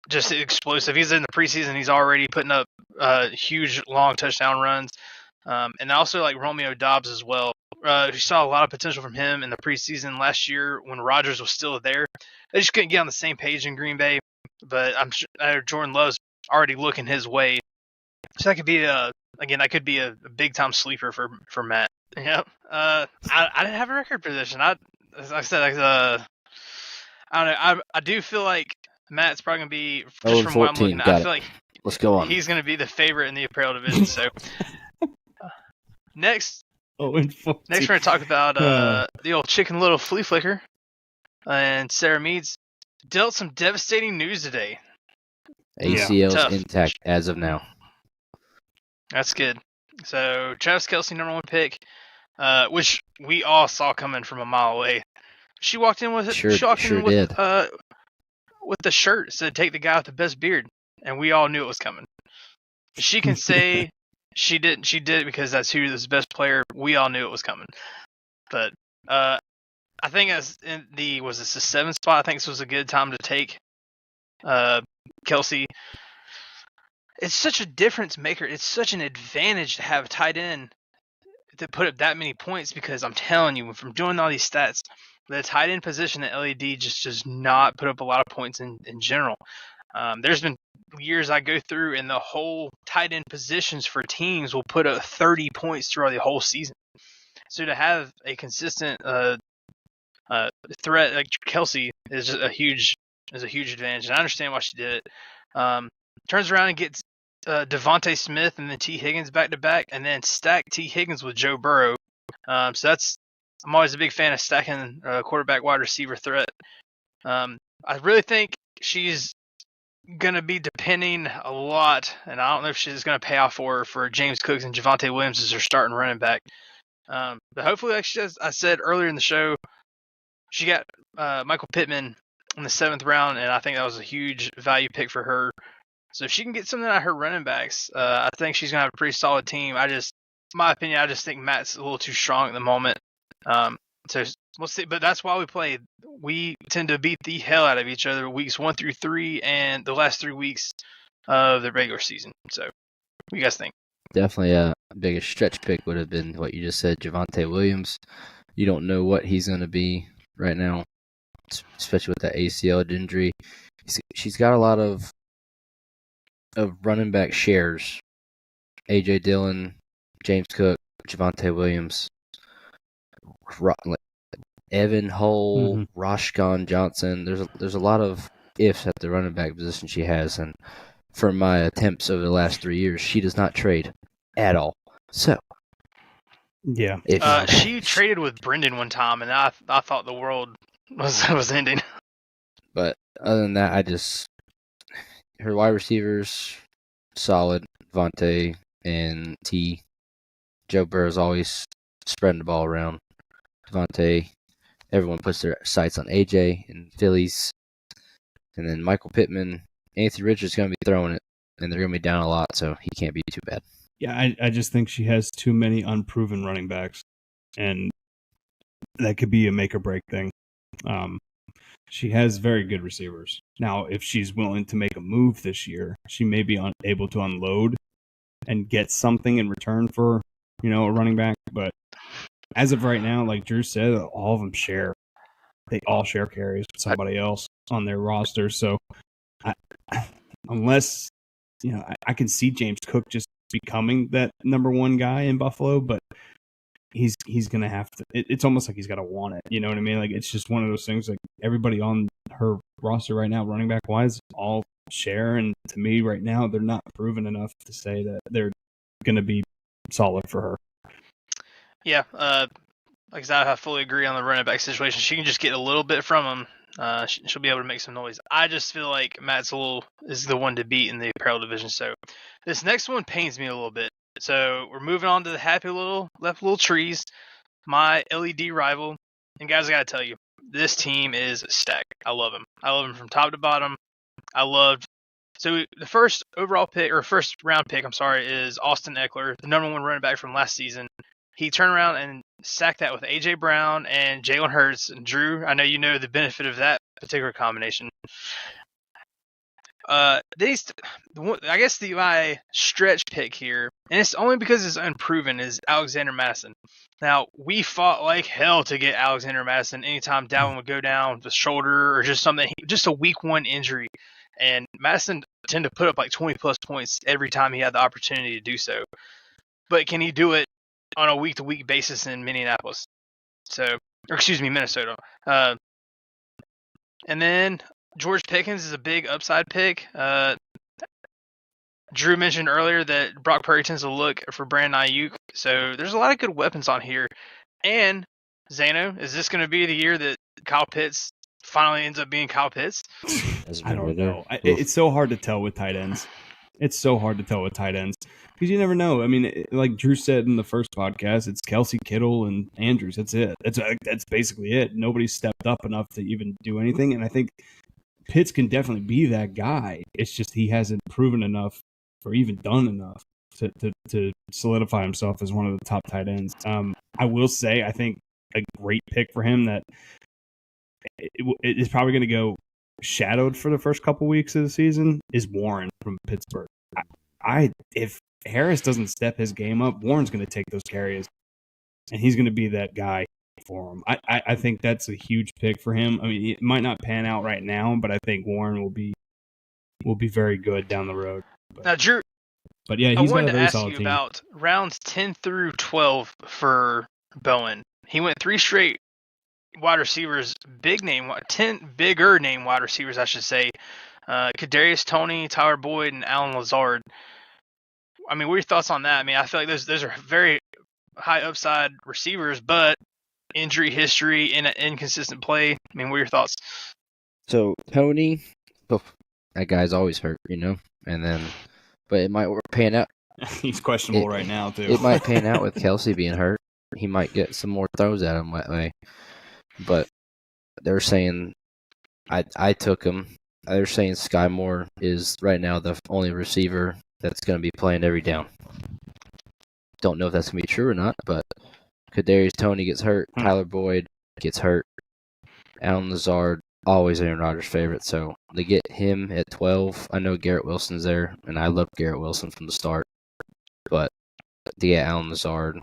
Just explosive. He's in the preseason. He's already putting up huge, long touchdown runs. And I also like Romeo Dobbs as well. We saw a lot of potential from him in the preseason last year when Rodgers was still there. They just couldn't get on the same page in Green Bay. But I'm sure Jordan Love's already looking his way. So that could be a big time sleeper for Matt. Yep. I didn't have a record position. I don't know. I do feel like Matt's probably going to be, just from what I'm looking at, I feel like let's go on. He's going to be the favorite in the apparel division. So next we're going to talk about the old Chicken Little flea flicker. And Sarah Meads dealt some devastating news today. ACL's intact as of now. That's good. So Travis Kelce, number one pick, which we all saw coming from a mile away. She walked in with with the shirt that said, "Take the guy with the best beard," and we all knew it was coming. She can say she did it because that's who is the best player. We all knew it was coming. But I think as in the 7th spot, I think this was a good time to take Kelce. It's such a difference maker. It's such an advantage to have a tight end to put up that many points, because I'm telling you, from doing all these stats, the tight end position at L.E.D. just does not put up a lot of points in general. There's been years I go through and the whole tight end positions for teams will put up 30 points throughout the whole season. So to have a consistent threat like Kelce is just a huge advantage. And I understand why she did it. Turns around and gets Devontae Smith and then T. Higgins back to back, and then stack T. Higgins with Joe Burrow. So I'm always a big fan of stacking quarterback wide receiver threat. I really think she's going to be depending a lot, and I don't know if she's going to pay off for James Cooks and Javonte Williams as her starting running back. But hopefully, like I said earlier in the show, she got Michael Pittman in the 7th round, and I think that was a huge value pick for her. So if she can get something out of her running backs, I think she's going to have a pretty solid team. My opinion, I just think Matt's a little too strong at the moment. So we'll see. But that's why we tend to beat the hell out of each other weeks 1 through 3 and the last 3 weeks of the regular season. So what do you guys think? Definitely a biggest stretch pick would have been what you just said, Javonte Williams. You don't know what he's going to be right now, especially with that ACL injury. She's got a lot of running back shares. A.J. Dillon, James Cook, Javonte Williams, Evan Hull, Roshon Johnson. There's a lot of ifs at the running back position she has, and from my attempts over the last 3 years, she does not trade at all. So, yeah, she traded with Brendan one time, and I thought the world was ending. But other than that, her wide receivers solid. Vontae and T. Joe Burrow's always spreading the ball around. Devontae, everyone puts their sights on AJ and Phillies. And then Michael Pittman, Anthony Richards is going to be throwing it, and they're going to be down a lot, so he can't be too bad. Yeah, I just think she has too many unproven running backs, and that could be a make or break thing. She has very good receivers. Now, if she's willing to make a move this year, she may be able to unload and get something in return for, a running back. But as of right now, like Drew said, all of them share. They all share carries with somebody else on their roster. So unless, I can see James Cook just becoming that number one guy in Buffalo, but he's going to have to. It's almost like he's got to want it. You know what I mean? Like, it's just one of those things. Like, everybody on her roster right now, running back wise, all share. And to me, right now, they're not proven enough to say that they're going to be solid for her. Yeah, like I said, I fully agree on the running back situation. She can just get a little bit from him. She'll be able to make some noise. I just feel like Matt Zool is the one to beat in the apparel division. So this next one pains me a little bit. So we're moving on to the happy little trees. My LED rival. And guys, I got to tell you, this team is stacked. I love him. I love him from top to bottom. So the first overall pick, or first round pick, is Austin Eckler, the number one running back from last season. He turned around and sacked that with A.J. Brown and Jalen Hurts. And Drew, I know you know the benefit of that particular combination. I guess my stretch pick here, and it's only because it's unproven, is Alexander Madison. Now, we fought like hell to get Alexander Madison anytime Dalvin would go down with the shoulder or just something, just a week one injury. And Madison tended to put up like 20-plus points every time he had the opportunity to do so. But can he do it on a week-to-week basis in Minneapolis? Minnesota. And then George Pickens is a big upside pick. Drew mentioned earlier that Brock Purdy tends to look for Brandon Ayuk. So there's a lot of good weapons on here. And Zano, is this going to be the year that Kyle Pitts finally ends up being Kyle Pitts? I don't know. It's so hard to tell with tight ends. Because you never know. I mean, like Drew said in the first podcast, it's Kelsey, Kittle, and Andrews. That's it. That's basically it. Nobody stepped up enough to even do anything. And I think Pitts can definitely be that guy. It's just he hasn't proven enough or even done enough to solidify himself as one of the top tight ends. I will say, I think a great pick for him that it is probably going to go shadowed for the first couple weeks of the season is Warren from Pittsburgh. If Harris doesn't step his game up, Warren's going to take those carries, and he's going to be that guy for him. I think that's a huge pick for him. I mean, it might not pan out right now, but I think Warren will be very good down the road. Now, Drew, but yeah, I he's got wanted a to very ask solid you team. about rounds 10 through 12 for Bowen. He went 3 straight wide receivers, bigger name wide receivers, I should say. Kadarius Toney, Tyler Boyd, and Alan Lazard. I mean, what are your thoughts on that? I mean, I feel like those are very high upside receivers, but injury history and inconsistent play. I mean, what are your thoughts? So Toney, that guy's always hurt, but it might pan out. He's questionable right now too. It might pan out with Kelsey being hurt. He might get some more throws at him that way. But they're saying I took him. They're saying Sky Moore is right now the only receiver that's going to be playing every down. Don't know if that's going to be true or not, but Kadarius Toney gets hurt. Tyler Boyd gets hurt. Alan Lazard, always Aaron Rodgers' favorite, so they get him at 12. I know Garrett Wilson's there, and I love Garrett Wilson from the start. But to get Alan Lazard,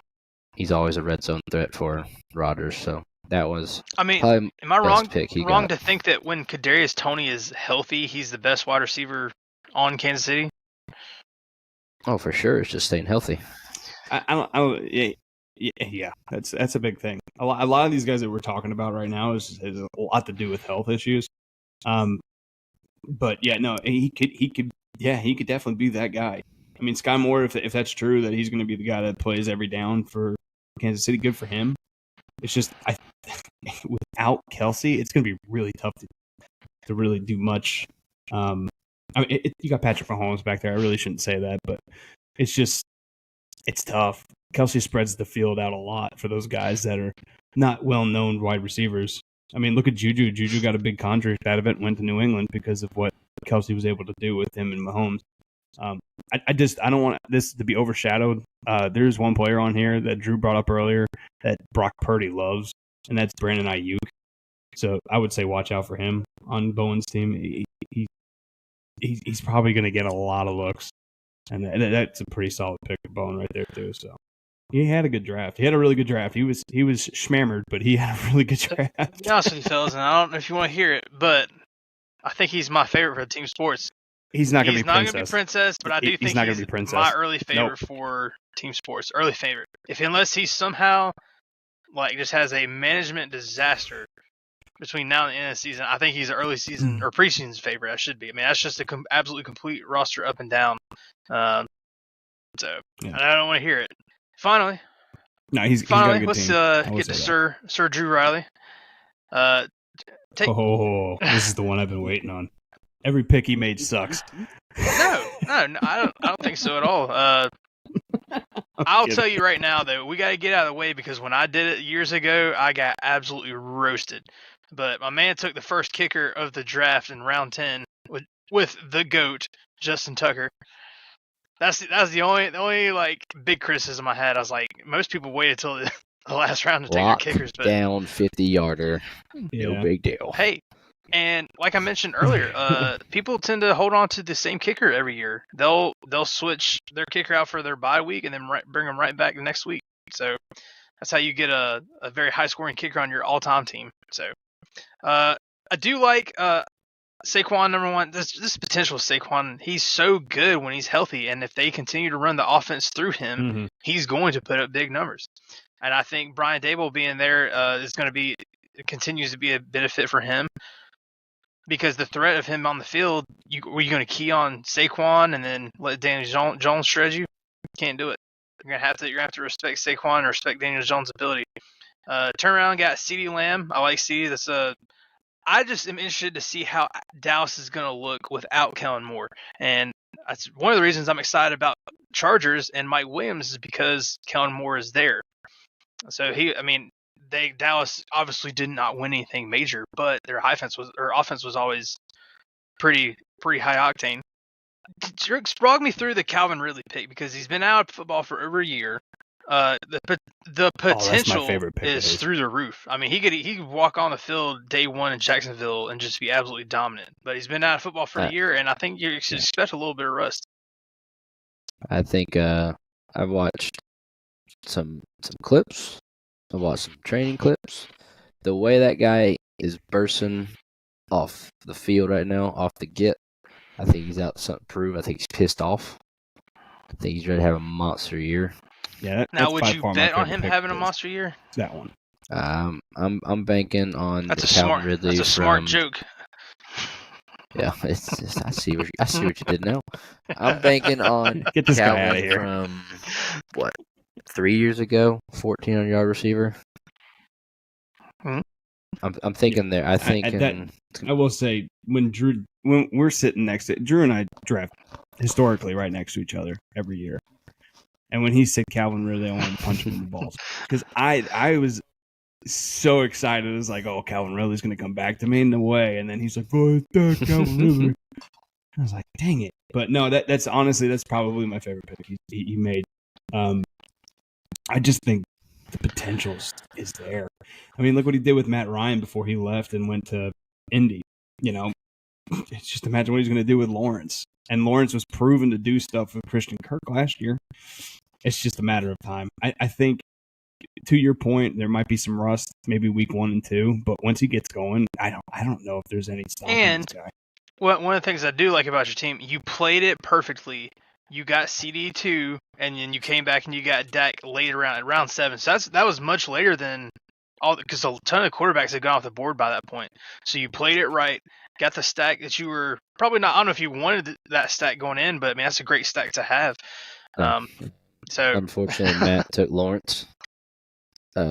he's always a red zone threat for Rodgers, so that was am I wrong got. to think that when Kadarius Toney is healthy, he's the best wide receiver on Kansas City? Oh, for sure. It's just staying healthy. Yeah, that's a big thing. A lot of these guys that we're talking about right now is a lot to do with health issues. But yeah, no, he could definitely be that guy. I mean, Sky Moore, if that's true that he's going to be the guy that plays every down for Kansas City, good for him. It's just without Kelsey, it's going to be really tough to really do much I mean, you got Patrick Mahomes back there. I really shouldn't say that, but it's tough. Kelsey spreads the field out a lot for those guys that are not well-known wide receivers. I mean, look at Juju. Juju got a big contract out of it and went to New England because of what Kelsey was able to do with him and Mahomes. I don't want this to be overshadowed. There's one player on here that Drew brought up earlier that Brock Purdy loves, and that's Brandon Ayuk. So I would say watch out for him on Bowen's team. He's probably going to get a lot of looks, and that's a pretty solid pick of Bowen right there too. So he had a good draft. He had a really good draft. He was schmammered, but he had a really good draft. To be honest with you, fellas, and I don't know if you want to hear it, but I think he's my favorite for Team Sports. He's not going to be He's not going to be Princess, but I do think he's not going to be Princess. My early favorite for Team Sports. Early favorite. Unless he somehow just has a management disaster between now and the end of the season, I think he's an early season or preseason's favorite. I should be. I mean, that's just a absolutely complete roster up and down. I don't want to hear it. Finally, he's got a good let's team. Get to Sir Drew Riley. This is the one I've been waiting on. Every pick he made sucks. No, I don't think so at all. I'll tell you right now, though, we got to get out of the way because when I did it years ago, I got absolutely roasted. But my man took the first kicker of the draft in round 10 with the GOAT, Justin Tucker. That's the only big criticism I had. I was like, most people waited till the last round to take their kickers. But down 50-yarder, no big deal. Hey. And like I mentioned earlier, people tend to hold on to the same kicker every year. They'll switch their kicker out for their bye week and then bring them right back the next week. So that's how you get a very high-scoring kicker on your all-time team. So I do like Saquon, number one. This potential Saquon, he's so good when he's healthy, and if they continue to run the offense through him, he's going to put up big numbers. And I think Brian Daboll being there is going to continues to be a benefit for him. Because the threat of him on the field, were you going to key on Saquon and then let Daniel Jones shred you? Can't do it. You're gonna have to respect Saquon and respect Daniel Jones' ability. Turn around, got CeeDee Lamb. I like CeeDee. I just am interested to see how Dallas is going to look without Kellen Moore, and that's one of the reasons I'm excited about Chargers and Mike Williams is because Kellen Moore is there. So Dallas obviously did not win anything major, but their offense was always pretty high octane. Sprog me through the Calvin Ridley pick because he's been out of football for over a year. The potential is through the roof. I mean, he could walk on the field day one in Jacksonville and just be absolutely dominant. But he's been out of football for a year, and I think you should expect a little bit of rust. I think I've watched some clips. I watched some training clips. The way that guy is bursting off the field right now, off the get, I think he's out to something to prove. I think he's pissed off. I think he's ready to have a monster year. Yeah. Now, would you bet on him having a monster year? That one. I'm banking on Calvin Ridley. That's a smart joke. Yeah, it's just, I see what you did now. I'm banking on Get this Calvin guy out of here. From what? 3 years ago, 1,400-yard receiver. Mm-hmm. I'm thinking there. I will say when we're sitting next to Drew and I draft historically right next to each other every year, and when he said Calvin Ridley, I wanted to punch him in the balls because I was so excited. It was like, oh, Calvin Ridley's going to come back to me in the way, and then he's like, oh, it's Calvin Ridley. I was like, dang it! But no, that's probably my favorite pick he made. I just think the potential is there. I mean, look what he did with Matt Ryan before he left and went to Indy. It's just imagine what he's going to do with Lawrence. And Lawrence was proven to do stuff with Christian Kirk last year. It's just a matter of time. I think, to your point, there might be some rust, maybe week 1 and 2. But once he gets going, I don't know if there's any stopping this guy. One of the things I do like about your team, you played it perfectly. You got CD2, and then you came back and you got Dak late round 7. So that was much later than because a ton of quarterbacks had gone off the board by that point. So you played it right, got the stack that you were probably not. I don't know if you wanted that stack going in, but I mean that's a great stack to have. So unfortunately, Matt took Lawrence,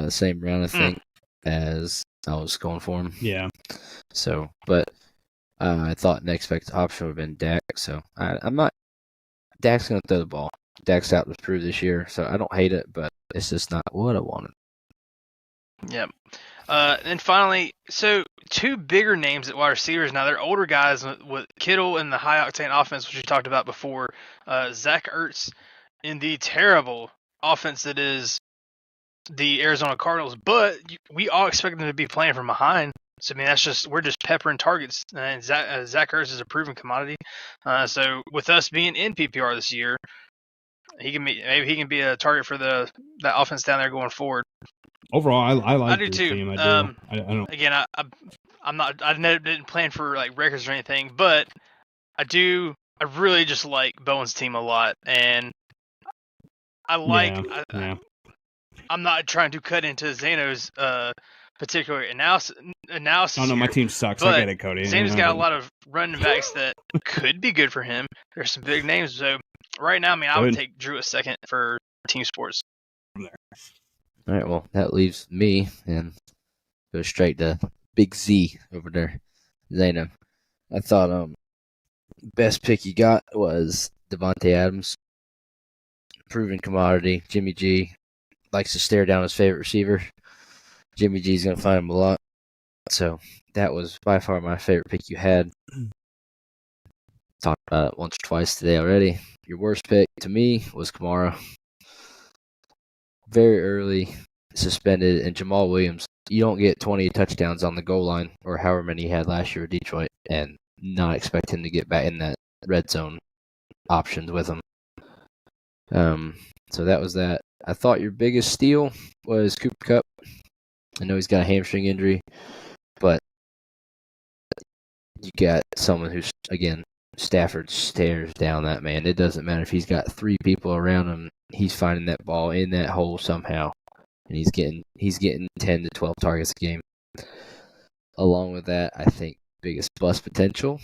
same round I think as I was going for him. Yeah. So, but I thought next best option would have been Dak, so I'm not. Dak's going to throw the ball. Dak's out to prove this year, so I don't hate it, but it's just not what I wanted. Yep. And finally, so two bigger names at wide receivers. Now they're older guys with Kittle and the high octane offense, which we talked about before. Zach Ertz in the terrible offense that is the Arizona Cardinals, but we all expect them to be playing from behind. So I mean, we're just peppering targets, and Zach Ertz is a proven commodity. So with us being in PPR this year, maybe he can be a target for that offense down there going forward. Overall, I like I do your too. team. I do. I don't. Again, I'm not. I didn't plan for like records or anything, but I do. I really just like Bowen's team a lot, and I like. Yeah. I'm not trying to cut into Zano's particular analysis. Oh no, my team sucks. I get it, Cody. Zano's got a lot of running backs that could be good for him. There's some big names, so right now, I mean, I would take Drew a second for team sports. All right, well, that leaves me and go straight to Big Z over there, Zano. I thought best pick you got was Devontae Adams, proven commodity. Jimmy G likes to stare down his favorite receiver. Jimmy G's going to find him a lot. So that was by far my favorite pick you had. Talked about it once or twice today already. Your worst pick to me was Kamara. Very early, suspended, and Jamal Williams. You don't get 20 touchdowns on the goal line, or however many he had last year with Detroit, and not expect him to get back in that red zone options with him. So that was that. I thought your biggest steal was Cooper Kupp. I know he's got a hamstring injury, but you got someone who's, again, Stafford stares down that man. It doesn't matter if he's got three people around him. He's finding that ball in that hole somehow, and he's getting 10 to 12 targets a game. Along with that, I think biggest bust potential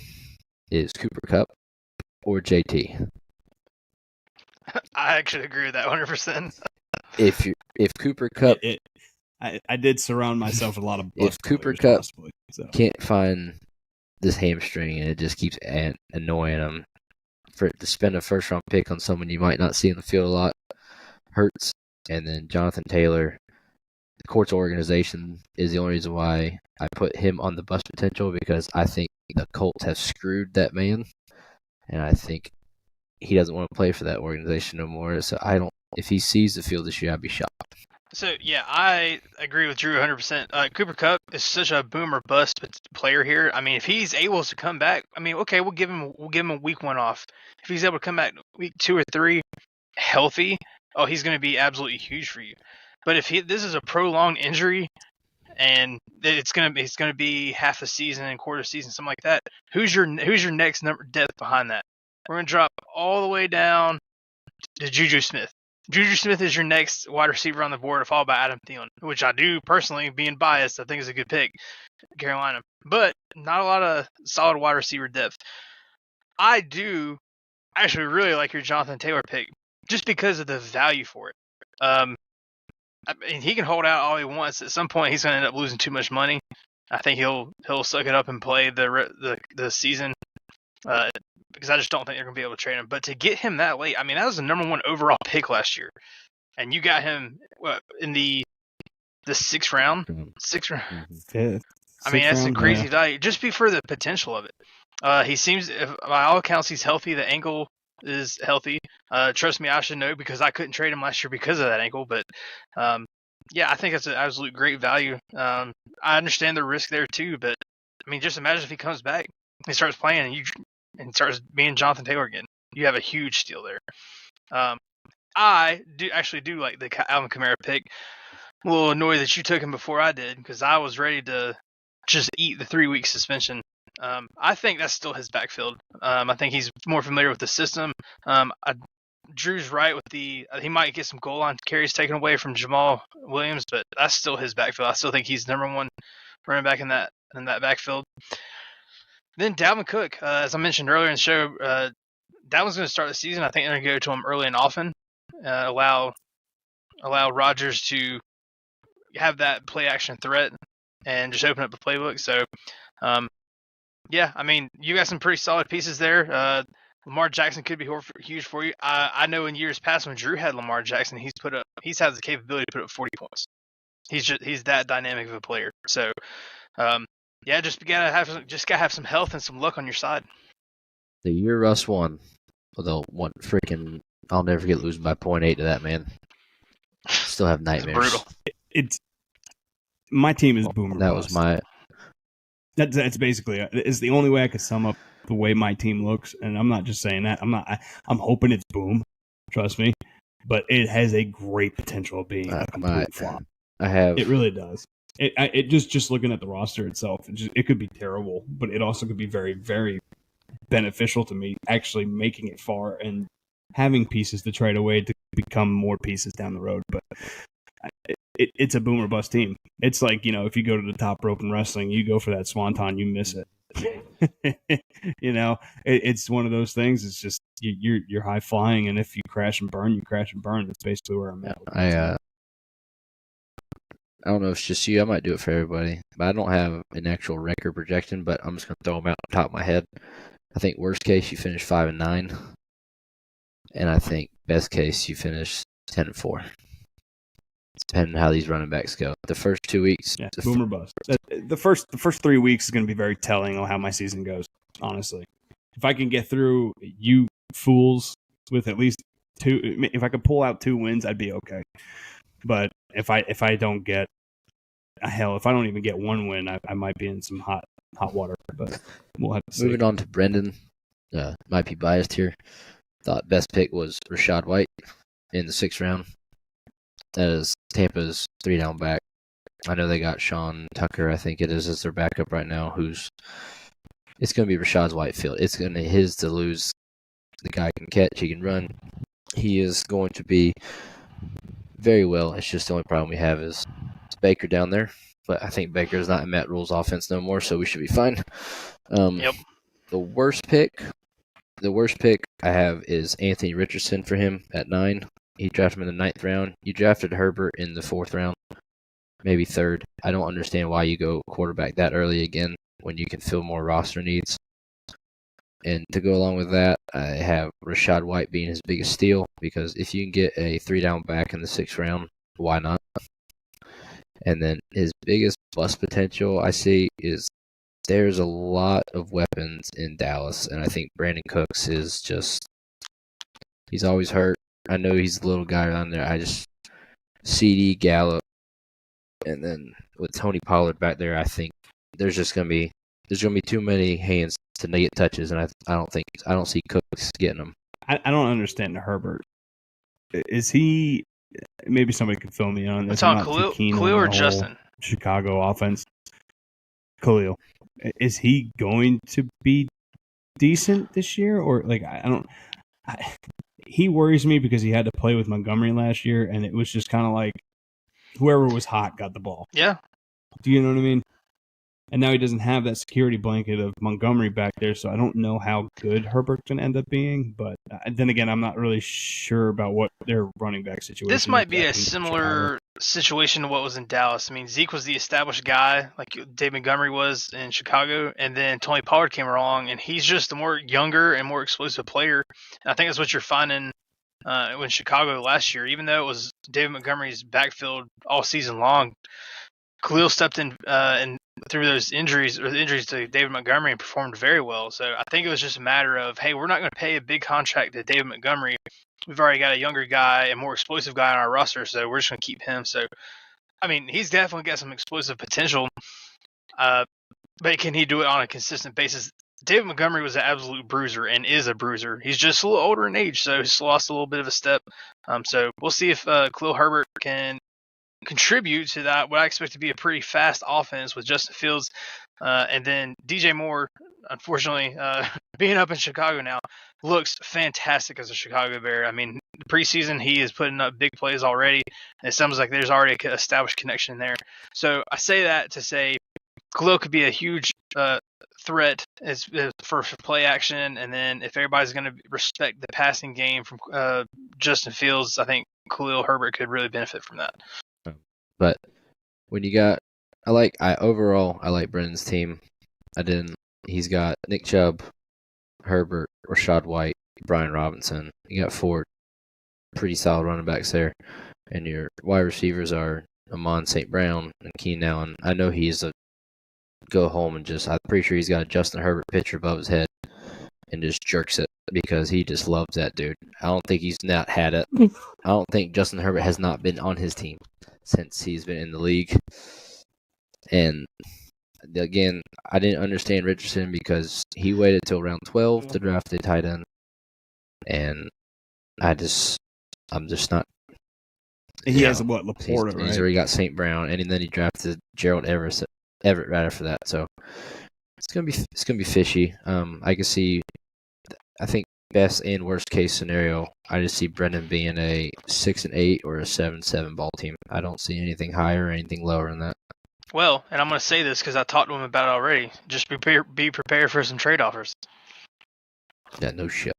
is Cooper Kupp or JT. I actually agree with that 100%. If Cooper Kupp, I did surround myself with a lot of bust if Cooper players, Kupp possibly, so. can't find this hamstring and it just keeps annoying him, for to spend a first round pick on someone you might not see in the field a lot hurts. And then Jonathan Taylor, the Colts organization is the only reason why I put him on the bust potential, because I think the Colts have screwed that man, and I think he doesn't want to play for that organization no more. So if he sees the field this year, I'd be shocked. So yeah, I agree with Drew 100%. Cooper Kupp is such a boom or bust player here. I mean, if he's able to come back, I mean, okay, we'll give him a week 1 off. If he's able to come back week 2 or 3 healthy, he's going to be absolutely huge for you. But if this is a prolonged injury and it's going to be half a season and quarter season, something like that, who's your next depth behind that? We're going to drop all the way down to Juju Smith. Juju Smith is your next wide receiver on the board, followed by Adam Thielen, which I do personally, being biased, I think is a good pick, Carolina. But not a lot of solid wide receiver depth. I do actually really like your Jonathan Taylor pick, just because of the value for it. I mean, he can hold out all he wants. At some point, he's going to end up losing too much money. I think he'll suck it up and play the season. Because I just don't think they're going to be able to trade him. But to get him that late, I mean, that was the number 1 overall pick last year. And you got him in the 6th round? 6th round? Fifth. I mean, that's a crazy value. Just for the potential of it. He seems, by all accounts, he's healthy. The ankle is healthy. Trust me, I should know, because I couldn't trade him last year because of that ankle. But, yeah, I think that's an absolute great value. I understand the risk there, too. But, I mean, just imagine if he comes back, he starts playing, and starts being Jonathan Taylor again. You have a huge steal there. I do like the Alvin Kamara pick. I'm a little annoyed that you took him before I did, because I was ready to just eat the 3-week suspension. I think that's still his backfield. I think he's more familiar with the system. Drew's right with he might get some goal line carries taken away from Jamal Williams, but that's still his backfield. I still think he's number 1 running back in that backfield. Then Dalvin Cook, as I mentioned earlier in the show, Dalvin's going to start the season. I think they're going to go to him early and often, allow Rodgers to have that play action threat and just open up the playbook. So Yeah, I mean, you got some pretty solid pieces there. Lamar Jackson could be huge for you. I know in years past when Drew had Lamar Jackson, he's had the capability to put up 40 points. He's that dynamic of a player. So, yeah, just gotta have some health and some luck on your side. The year Russ won, although one freaking, I'll never forget losing by 0.8 to that man. Still have nightmares. It's brutal. It's my team is boomer That bust. was my. That's basically it's the only way I could sum up the way my team looks, and I'm not just saying that. I'm hoping it's boom. Trust me, but it has a great potential of being a complete flop. It really does. It just looking at the roster itself, it could be terrible, but it also could be very, very beneficial to me. Actually, making it far and having pieces to trade away to become more pieces down the road, but. It's a boomer bust team. It's like, if you go to the top rope in wrestling, you go for that swanton, you miss it. It's one of those things. It's just you're high flying, and if you crash and burn, you crash and burn. That's basically where I'm at. I don't know if it's just you. I might do it for everybody, but I don't have an actual record projection. But I'm just gonna throw them out on top of my head. I think worst case you finish 5-9, and I think best case you finish 10-4. Depending on how these running backs go. The first 2 weeks, yeah, boomer bust. The first 3 weeks is going to be very telling on how my season goes. Honestly, if I can get through you fools with at least 2, if I could pull out 2 wins, I'd be okay. But if I don't get if I don't even get 1 win, I might be in some hot water. But we'll have to see. Moving on to Brendan, might be biased here. Thought best pick was Rachaad White in the 6th round. That is Tampa's 3-down back. I know they got Sean Tucker, I think it is, as their backup right now, it's going to be Rachaad Whitefield. It's going to his to lose. The guy can catch, he can run. He is going to be very well. It's just the only problem we have is Baker down there. But I think Baker's not in Matt Rule's offense no more, so we should be fine. Yep. The worst pick I have is Anthony Richardson for him at 9. He drafted him in the 9th round. You drafted Herbert in the 4th round, maybe 3rd. I don't understand why you go quarterback that early again when you can fill more roster needs. And to go along with that, I have Rachaad White being his biggest steal, because if you can get a 3-down back in the 6th round, why not? And then his biggest bust potential I see is there's a lot of weapons in Dallas, and I think Brandon Cooks is just – he's always hurt. I know he's a little guy around there. I just CD Gallup, and then with Tony Pollard back there, I think there's gonna be too many hands to get touches, and I don't see Cooks getting them. I don't understand Herbert. Is he? Maybe somebody could fill me on this. I'm not too keen Khalil or Justin? Chicago offense. Khalil, is he going to be decent this year, or like I don't? He worries me because he had to play with Montgomery last year, and it was just kind of like whoever was hot got the ball. Yeah. Do you know what I mean? And now he doesn't have that security blanket of Montgomery back there, so I don't know how good Herbert's going to end up being. But then again, I'm not really sure about what their running back situation is. This might be a similar situation to what was in Dallas. I mean, Zeke was the established guy, like Dave Montgomery was in Chicago, and then Tony Pollard came along, and he's just a more younger and more explosive player. And I think that's what you're finding in Chicago last year. Even though it was David Montgomery's backfield all season long, Khalil stepped in and through those injuries to David Montgomery and performed very well. So I think it was just a matter of, hey, we're not going to pay a big contract to David Montgomery. We've already got a younger guy, a more explosive guy on our roster, so we're just going to keep him. So, I mean, he's definitely got some explosive potential, but can he do it on a consistent basis? David Montgomery was an absolute bruiser and is a bruiser. He's just a little older in age, so he's lost a little bit of a step. So we'll see if Khalil Herbert can contribute to that, what I expect to be a pretty fast offense with Justin Fields. And then DJ Moore, unfortunately, being up in Chicago now, looks fantastic as a Chicago Bear. I mean, preseason, he is putting up big plays already. And it sounds like there's already an established connection there. So I say that to say Khalil could be a huge threat for play action. And then if everybody's going to respect the passing game from Justin Fields, I think Khalil Herbert could really benefit from that. But when you got, I like Brendan's team. I didn't he's got Nick Chubb, Herbert, Rashad White, Brian Robinson. You got 4 pretty solid running backs there. And your wide receivers are Amon St. Brown and Keenan Allen. I know he's a go home and I'm pretty sure he's got a Justin Herbert picture above his head and just jerks it because he just loves that dude. I don't think he's not had it. I don't think Justin Herbert has not been on his team since he's been in the league. And again, I didn't understand Richardson because he waited till round 12 to draft a tight end. And I'm just not. He has what, Laporta, right? He's already got St. Brown, and then he drafted Gerald Everett right after that. So it's gonna be fishy. I can see. I think best and worst case scenario, I just see Brendan being a 6-8 or a 7-7 ball team. I don't see anything higher or anything lower than that. Well, and I'm going to say this because I talked to him about it already. Just be prepared for some trade offers. Yeah, no shit.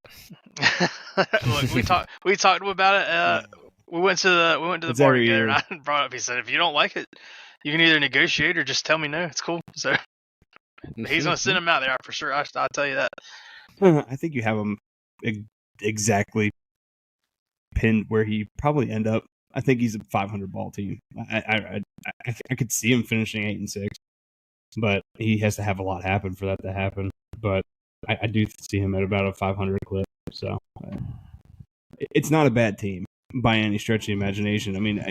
Look, we talked to him about it. We went to the bar together, and I brought up. He said, "If you don't like it, you can either negotiate or just tell me no. It's cool." So he's going to send him out there for sure. I'll tell you that. I think you have him exactly pinned where he probably end up. I think he's a 500 ball team. I could see him finishing 8-6, but he has to have a lot happen for that to happen. But I do see him at about a 500 clip. So it's not a bad team by any stretch of the imagination. I mean,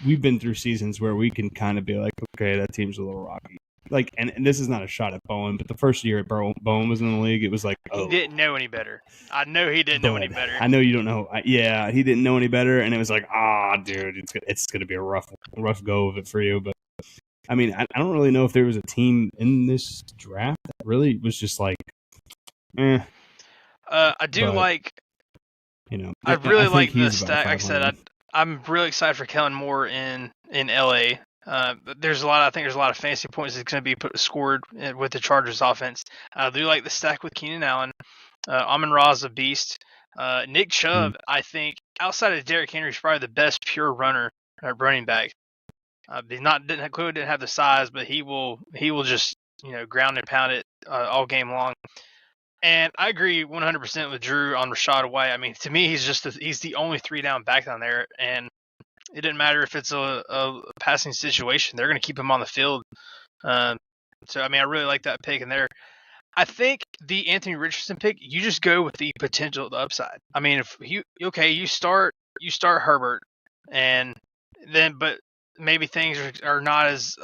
we've been through seasons where we can kind of be like, okay, that team's a little rocky. Like, and this is not a shot at Bowen, but the first year Bowen was in the league, it was like, oh. He didn't know any better. I know he didn't know any better. I know you don't know. Yeah, he didn't know any better, and it was like, dude, it's gonna be a rough go of it for you. But I mean, I don't really know if there was a team in this draft that really was just like, eh. I do like. I really like the stack. Like I said, I'm really excited for Kellen Moore in LA. I think there's a lot of fantasy points that's going to be scored with the Chargers offense. I do like the stack with Keenan Allen. Amon-Ra's a beast. Nick Chubb, I think, outside of Derrick Henry, is probably the best pure running back. Clearly didn't have the size, but he will just ground and pound it all game long. And I agree 100% with Drew on Rashad White. I mean, to me, he's the only 3-down back down there, and it didn't matter if it's a passing situation; they're going to keep him on the field. So I mean, I really like that pick in there. I think the Anthony Richardson pick, you just go with the potential, the upside. I mean, if you start Herbert, and then but maybe things are not as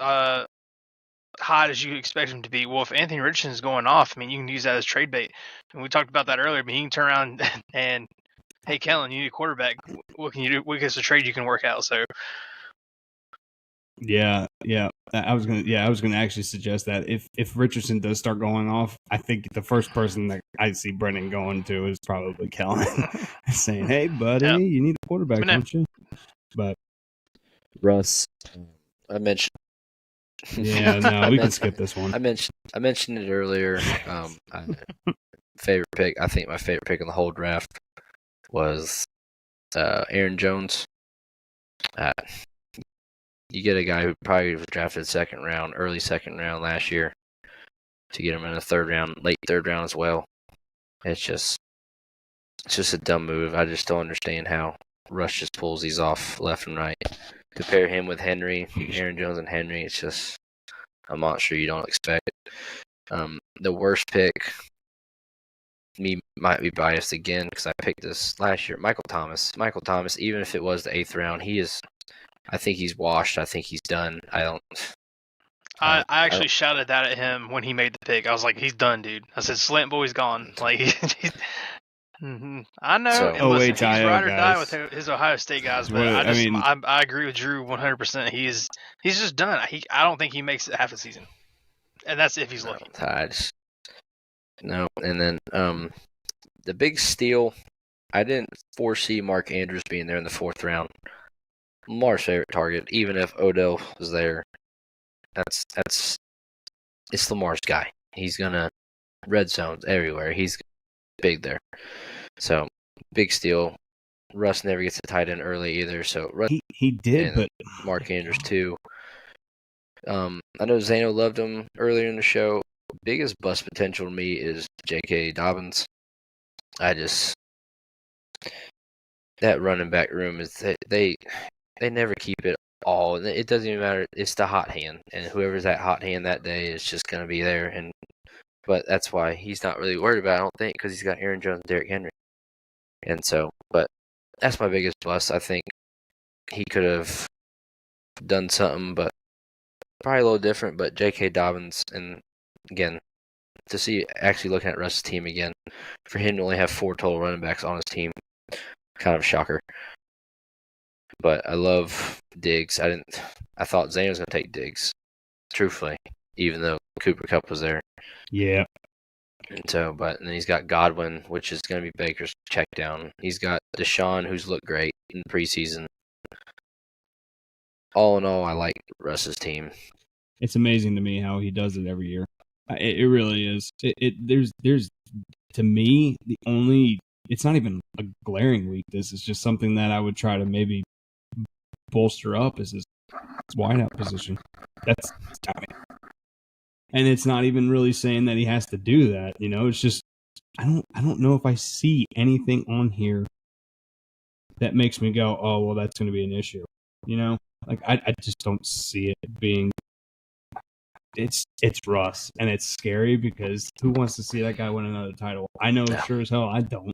hot as you expect him to be. Well, if Anthony Richardson is going off, I mean, you can use that as trade bait. And we talked about that earlier, but he can turn around and, hey, Kellen, you need a quarterback. What can you do? What is a trade you can work out? So, yeah. I was gonna actually suggest that if Richardson does start going off, I think the first person that I see Brennan going to is probably Kellen, saying, "Hey, buddy, you need a quarterback, don't you?" But Russ, I mentioned. Yeah, no, we can skip this one. I mentioned it earlier. Favorite pick. I think my favorite pick in the whole draft was Aaron Jones. You get a guy who probably was drafted early second round last year, to get him in the late third round as well. It's just a dumb move. I just don't understand how Russ just pulls these off left and right. Compare him with Henry, Aaron Jones and Henry. It's just a monster you don't expect. The worst pick, me might be biased again because I picked this last year. Michael Thomas, even if it was the 8th round, I think he's washed. I think he's done. I actually shouted that at him when he made the pick. I was like, he's done, dude. I said, Slant Boy's gone. Like, I know. So, listen, he's ride or die with his Ohio State guys, but I agree with Drew 100%. He's just done. I don't think he makes it half a season, and that's if he's lucky. No, and then the big steal. I didn't foresee Mark Andrews being there in the 4th round. Lamar's favorite target, even if Odell was there. It's Lamar's guy. He's gonna red zones everywhere. He's big there. So big steal. Russ never gets a tight end early either. So Russ, he did, but Mark Andrews too. I know Zano loved him earlier in the show. biggest bust potential to me is J.K. Dobbins. That running back room is they never keep it all. It doesn't even matter. It's the hot hand, and whoever's that hot hand that day is just going to be there. But that's why he's not really worried about it, I don't think, because he's got Aaron Jones and Derrick Henry. And so, but that's my biggest bust. I think he could have done something, but probably a little different. But J.K. Dobbins, and again, to see actually looking at Russ's team again, for him to only have 4 total running backs on his team, kind of a shocker. But I love Diggs. I thought Zane was going to take Diggs, truthfully, even though Cooper Kupp was there. Yeah. And so, but then he's got Godwin, which is going to be Baker's check down. He's got Deshaun, who's looked great in the preseason. All in all, I like Russ's team. It's amazing to me how he does it every year. It really is. There's to me the only. It's not even a glaring weakness. It's just something that I would try to maybe bolster up is his wideout position. That's timing. And it's not even really saying that he has to do that. It's just I don't know if I see anything on here that makes me go, oh well, that's going to be an issue. Like I just don't see it being. It's Russ, and it's scary because who wants to see that guy win another title? I know sure as hell I don't.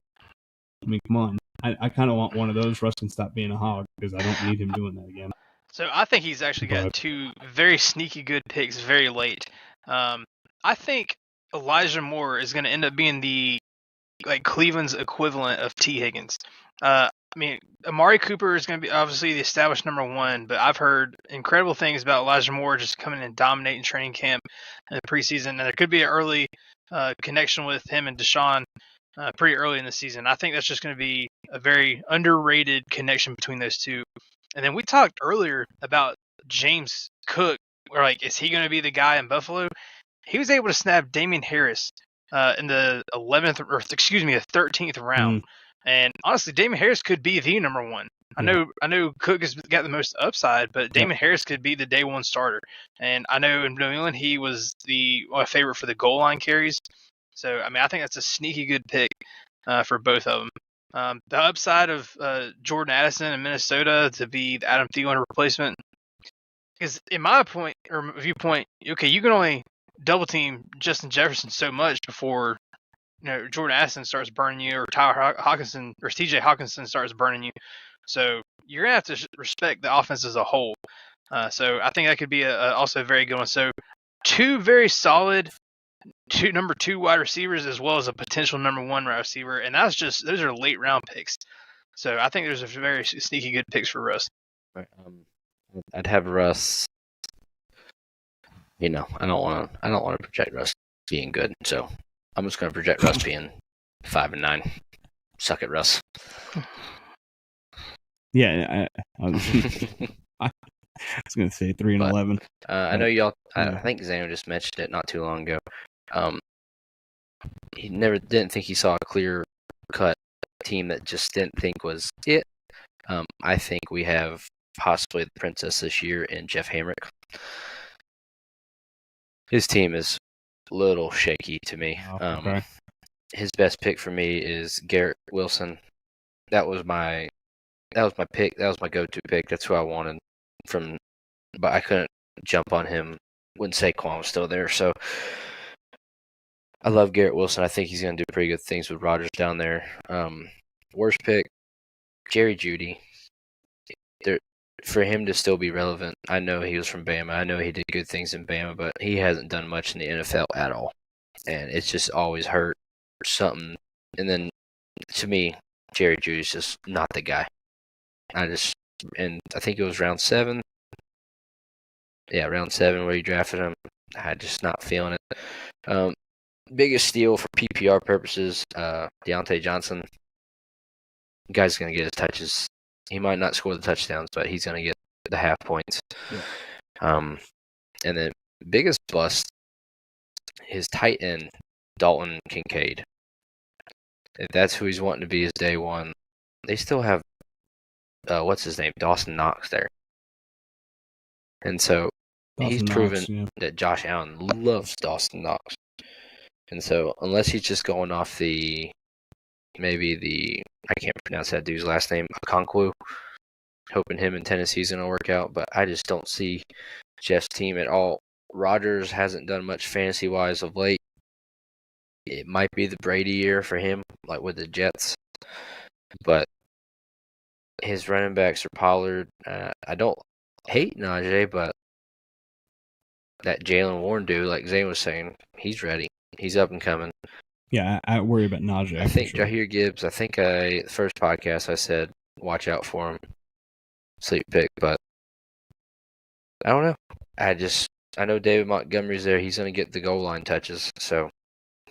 I mean, come on. I kind of want one of those. Russ can stop being a hog because I don't need him doing that again. So I think he's actually got 2 very sneaky good picks very late. I think Elijah Moore is going to end up being the Cleveland's equivalent of T. Higgins. I mean, Amari Cooper is going to be obviously the established number 1, but I've heard incredible things about Elijah Moore just coming in and dominating training camp in the preseason, and there could be an early connection with him and Deshaun pretty early in the season. I think that's just going to be a very underrated connection between those two. And then we talked earlier about James Cook, or is he going to be the guy in Buffalo? He was able to snap Damian Harris in the 13th round. And honestly, Damian Harris could be the number 1. I know Cook has got the most upside, but Damian Harris could be the day 1 starter. And I know in New England he was my favorite for the goal line carries. So I mean, I think that's a sneaky good pick for both of them. The upside of Jordan Addison in Minnesota to be the Adam Thielen replacement, because in my viewpoint, okay, you can only double team Justin Jefferson so much before Jordan Addison starts burning you, or Tyler Hawkinson or TJ Hawkinson starts burning you. So you're gonna have to respect the offense as a whole. So I think that could be also a very good one. So 2 very solid number 2 wide receivers, as well as a potential number 1 wide receiver, and those are late round picks. So I think there's a very sneaky good picks for Russ. Right, I'd have Russ. I don't want to project Russ being good, so I'm just going to project Russ being 5-9. Suck it, Russ. Yeah, I was going to say 3-11. I know y'all. I think Zano just mentioned it not too long ago. He didn't think he saw a clear cut team that just didn't think was it. I think we have possibly the princess this year in Jeff Hamrick. His team is a little shaky to me. Okay. His best pick for me is Garrett Wilson. That was my pick. That was my go-to pick. That's who I wanted but I couldn't jump on him when Saquon was still there. So I love Garrett Wilson. I think he's going to do pretty good things with Rodgers down there. Worst pick, Jerry Jeudy. For him to still be relevant, I know he was from Bama. I know he did good things in Bama, but he hasn't done much in the NFL at all. And it's just always hurt or something. And then, to me, Jerry Jeudy's just not the guy. I think it was round 7. Yeah, round 7 where you drafted him. I'm just not feeling it. Biggest steal for PPR purposes, Deontay Johnson. Guy's going to get his touches. He might not score the touchdowns, but he's going to get the half points. Yeah. And then biggest bust, his tight end, Dalton Kincaid. If that's who he's wanting to be his day 1, they still have, what's his name, Dawson Knox there. And so he's proven that Josh Allen loves Dawson Knox. And so, unless he's just going off I can't pronounce that dude's last name, Okonkwo, hoping him in Tennessee's going to work out, but I just don't see Jeff's team at all. Rodgers hasn't done much fantasy-wise of late. It might be the Brady year for him, like with the Jets, but his running backs are Pollard. I don't hate Najee, but that Jalen Warren dude, like Zane was saying, he's ready. He's up and coming. Yeah, I worry about Najee. I think for sure. Jaheir Gibbs, the first podcast I said, watch out for him. Sleep pick, but I don't know. I know David Montgomery's there. He's going to get the goal line touches. So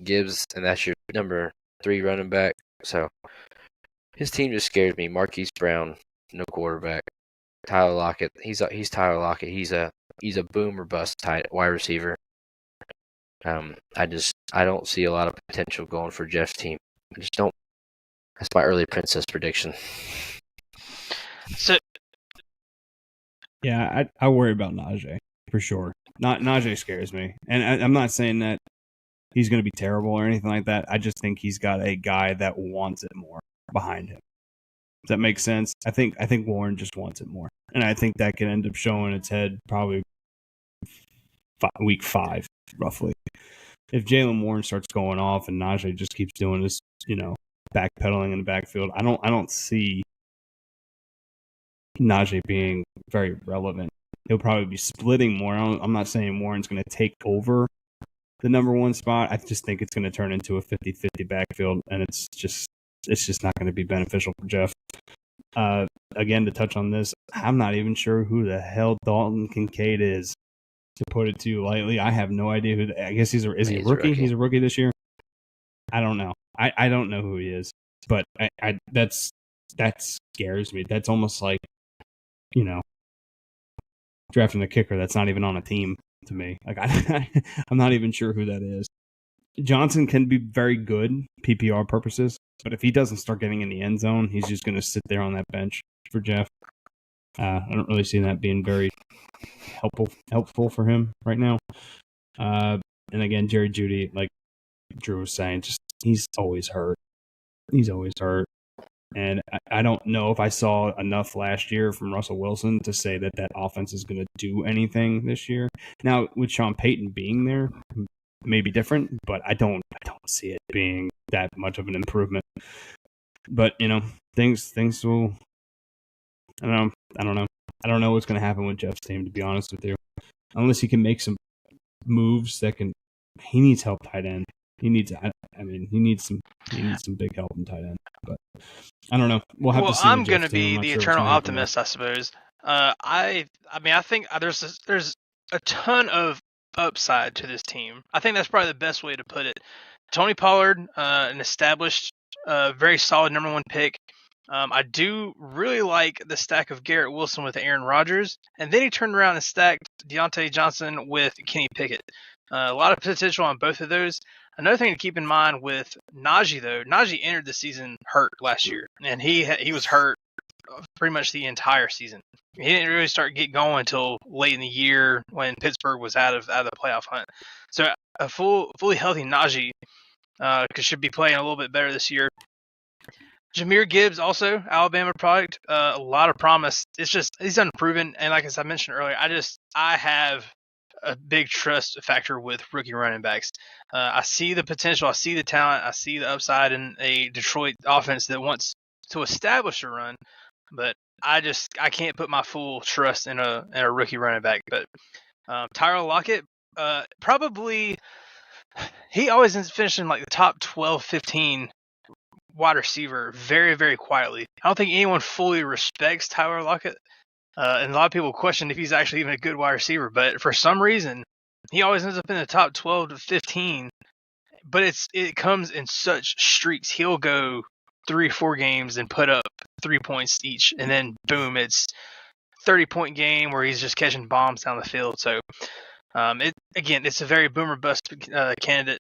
Gibbs, and that's your number 3 running back. So his team just scares me. Marquise Brown, no quarterback. Tyler Lockett, he's Tyler Lockett. He's a boom or bust wide receiver. I don't see a lot of potential going for Jeff's team. I just don't. That's my early princess prediction. So yeah, I worry about Najee for sure. Najee scares me, and I'm not saying that he's going to be terrible or anything like that. I just think he's got a guy that wants it more behind him. Does that make sense? I think Warren just wants it more, and I think that could end up showing its head probably week 5, roughly. If Jalen Warren starts going off and Najee just keeps doing this, backpedaling in the backfield, I don't see Najee being very relevant. He'll probably be splitting more. I'm not saying Warren's going to take over the number 1 spot. I just think it's going to turn into a 50-50 backfield, and it's just not going to be beneficial for Jeff. Again, to touch on this, I'm not even sure who the hell Dalton Kincaid is. To put it too lightly, I have no idea who. I guess is he a rookie? He's a rookie this year. I don't know. I don't know who he is, but that scares me. That's almost like drafting a kicker that's not even on a team to me. Like I'm not even sure who that is. Johnson can be very good PPR purposes, but if he doesn't start getting in the end zone, he's just going to sit there on that bench for Jeff. I don't really see that being very helpful for him right now. And again, Jerry Jeudy, like Drew was saying, just he's always hurt. And I don't know if I saw enough last year from Russell Wilson to say that offense is going to do anything this year. Now, with Sean Payton being there, may be different, but I don't see it being that much of an improvement. But things will. I don't know. I don't know what's going to happen with Jeff's team, to be honest with you. Unless he can make some moves that can. He needs help tight end. He needs some big help in tight end. But I don't know. We'll have to see. I'm going to be the eternal optimist, I suppose. I think there's a ton of upside to this team. I think that's probably the best way to put it. Tony Pollard, an established, very solid number 1 pick. I do really like the stack of Garrett Wilson with Aaron Rodgers, and then he turned around and stacked Deontay Johnson with Kenny Pickett. A lot of potential on both of those. Another thing to keep in mind with Najee, though, Najee entered the season hurt last year, and he was hurt pretty much the entire season. He didn't really start get going until late in the year when Pittsburgh was out of the playoff hunt. So a fully healthy Najee should be playing a little bit better this year. Jahmyr Gibbs, also Alabama product, a lot of promise. It's just he's unproven, and like as I mentioned earlier, I have a big trust factor with rookie running backs. I see the potential, I see the talent, I see the upside in a Detroit offense that wants to establish a run, but I can't put my full trust in a rookie running back. But Tyler Lockett, probably he always ends up finishing like the top 12, 15 wide receiver very, very quietly. I don't think anyone fully respects Tyler Lockett. And a lot of people question if he's actually even a good wide receiver. But for some reason, he always ends up in the top 12 to 15. But it comes in such streaks. He'll go 3 or 4 games and put up 3 points each. And then, boom, it's 30-point game where he's just catching bombs down the field. So, it's a very boomer bust candidate.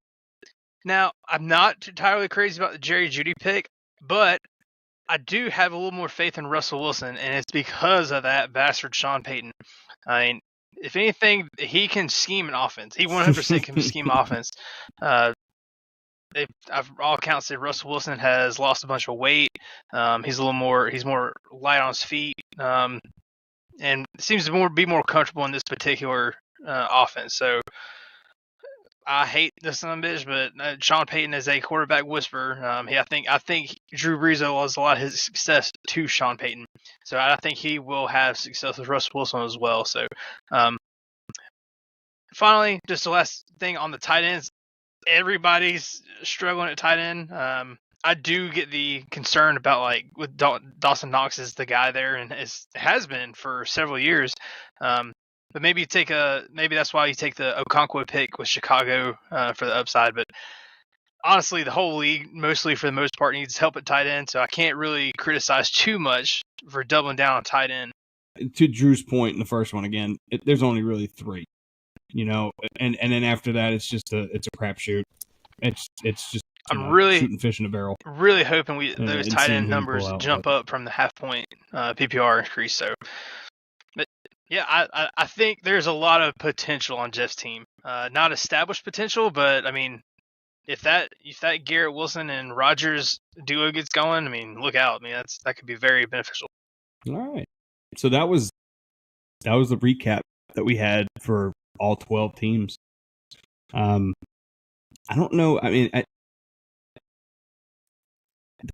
Now, I'm not entirely crazy about the Jerry Jeudy pick, but I do have a little more faith in Russell Wilson, and it's because of that bastard Sean Payton. I mean, if anything, he can scheme an offense. He 100% can scheme offense. all accounts say Russell Wilson has lost a bunch of weight. He's more light on his feet, and seems to be more comfortable in this particular offense. So I hate this son of a bitch, but Sean Payton is a quarterback whisperer. I think Drew Brees owes a lot of his success to Sean Payton. So I think he will have success with Russell Wilson as well. So finally, just the last thing on the tight ends. Everybody's struggling at tight end. I do get the concern about with Dawson Knox is the guy there and has been for several years. But maybe that's why you take the Okonkwo pick with Chicago for the upside. But honestly, the whole league, mostly for the most part, needs help at tight end. So I can't really criticize too much for doubling down on tight end. To Drew's point in the first one, again, there's only really 3. And then after that, it's a crapshoot. It's just I'm really shooting fish in a barrel. Really hoping those tight end numbers out, jump up from the half point PPR increase. So, but yeah, I think there's a lot of potential on Jeff's team. Not established potential, but I mean, if that Garrett Wilson and Rodgers duo gets going, I mean, look out. I mean, that could be very beneficial. All right. So that was the recap that we had for all 12 teams. I don't know. I mean,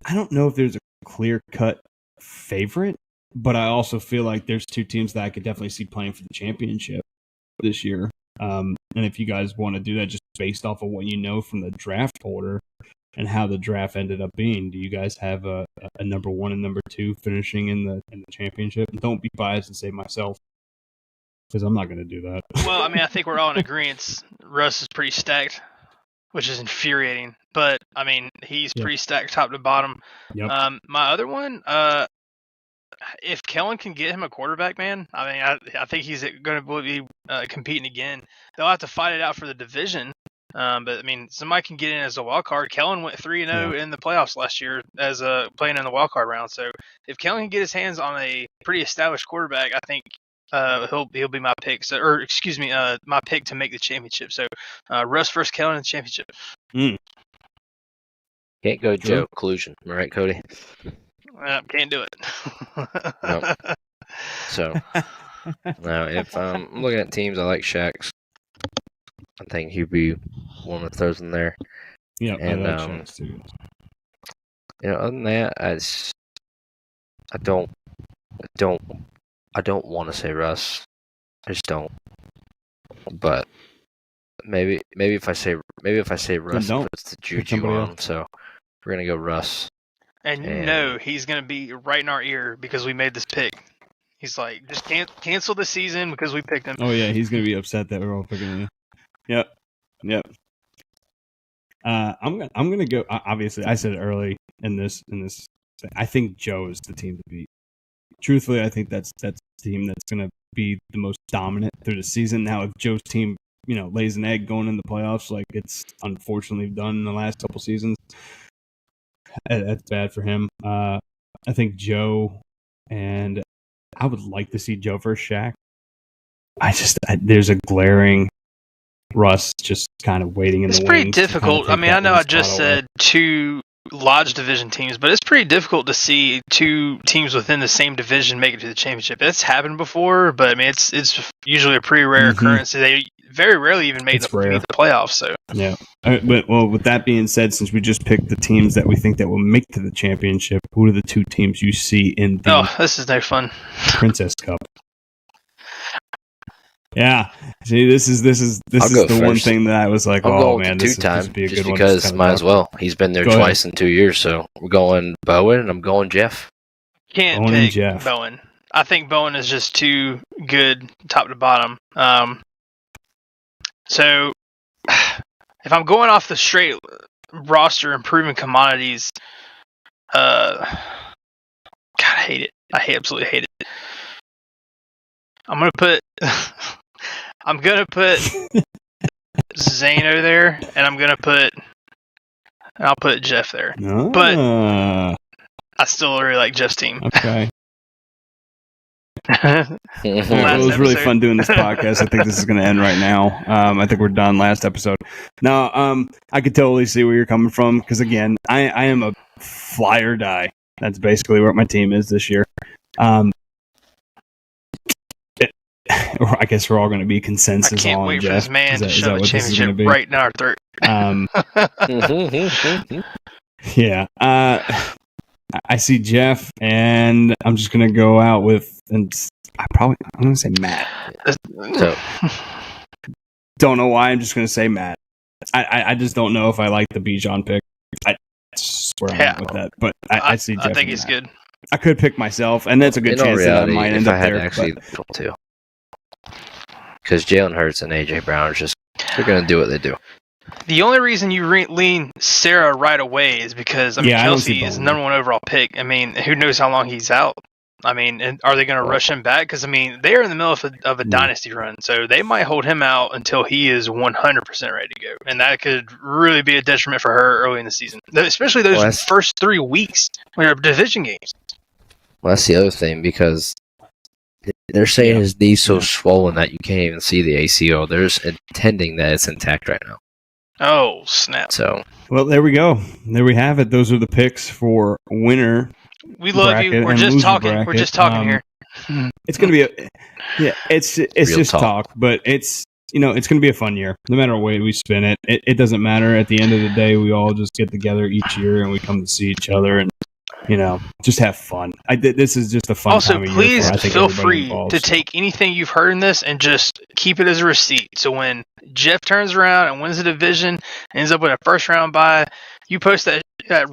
I don't know if there's a clear-cut favorite, but I also feel like there's 2 teams that I could definitely see playing for the championship this year. And if you guys want to do that just based off of what you know from the draft order and how the draft ended up being, do you guys have a number 1 and number 2 finishing in the championship? And don't be biased and say myself, because I'm not going to do that. Well, I mean, I think we're all in agreement. Russ is pretty stacked, which is infuriating. But, I mean, he's pretty stacked top to bottom. Yep. My other one, if Kellen can get him a quarterback, man, I mean, I think he's going to be competing again. They'll have to fight it out for the division. But, I mean, somebody can get in as a wild card. Kellen went 3-0 in the playoffs last year as playing in the wild card round. So if Kellen can get his hands on a pretty established quarterback, I think he'll be my pick. So, or excuse me, my pick to make the championship. So Russ versus Kellen in the championship. Can't go Joe collusion. Am I right, Cody? Can't do it. No. So, no, if I'm looking at teams, I like Shaq's. I think he'd be one of those in there. Yeah, and I like Shaq's too. Other than that, I don't want to say Russ. I just don't. But maybe if I say Russ, it's the juju on. So we're gonna go Russ. And you know he's gonna be right in our ear because we made this pick. He's like, just cancel the season because we picked him. Oh yeah, he's gonna be upset that we're all picking him. Yep. I'm gonna go. Obviously, I said it early in this. I think Joe is the team to beat. Truthfully, I think that's the team that's gonna be the most dominant through the season. Now, if Joe's team, lays an egg going in the playoffs, like it's unfortunately done in the last couple seasons, that's bad for him. I think Joe, and I would like to see Joe versus Shaq. There's a glaring Russ just kind of waiting in the wings. It's pretty difficult. I mean, I know I just said 2 Lodge division teams, but it's pretty difficult to see 2 teams within the same division make it to the championship. It's happened before, but I mean, it's usually a pretty rare occurrence. They very rarely even made the playoffs. So yeah. But with that being said, since we just picked the teams that we think that will make to the championship, who are the 2 teams you see in the this is no fun. Princess Cup? Yeah, see, this is the one thing that I was like, oh man, this would be a good one. Because might as well. He's been there twice in 2 years, so we're going Bowen, and I'm going Jeff. Can't pick Bowen. I think Bowen is just too good, top to bottom. So if I'm going off the straight roster and proven commodities, God, I hate it. I absolutely hate it. I'm gonna put Zano there, and I'll put Jeff there. But I still really like Jeff's team. Okay. Well, it was really fun doing this podcast. I think this is going to end right now. I think we're done last episode. Now, I could totally see where you're coming from because, again, I am a fly or die. That's basically what my team is this year. I guess we're all going to be consensus on I can't wait for Jeff. this man to shove a championship right in our throat. Yeah. I see Jeff, and I'm just going to go out with, and I'm going to say Matt. So, don't know why. I'm just going to say Matt. I just don't know if I like the Bijan pick. That's where I'm at with that. But I see Jeff. I think he's good. I could pick myself, and that's a good chance reality, that I might end if up I had there. actually too. Because Jalen Hurts and AJ Brown they're going to do what they do. The only reason you lean Sarah right away is because Kelsey is the number 1 overall pick. I mean, who knows how long he's out? I mean, and are they going to rush him back? Because they're in the middle of a dynasty run, so they might hold him out until he is 100% ready to go, and that could really be a detriment for her early in the season, especially those first 3 weeks when they're division games. Well, that's the other thing because they're saying his knee's so swollen that you can't even see the ACO. There's intending that it's intact right now. Oh, snap. So, well, there we go. There we have it. Those are the picks for winner. We love you. We're just talking. Bracket. We're just talking here. It's going to be it's just talk, but it's going to be a fun year. No matter what way we spin it, it doesn't matter. At the end of the day, we all just get together each year and we come to see each other and just have fun. This is just a fun time of year. Also, please feel free to take anything you've heard in this and just keep it as a receipt. So when Jeff turns around and wins the division, ends up with a first round bye, you post that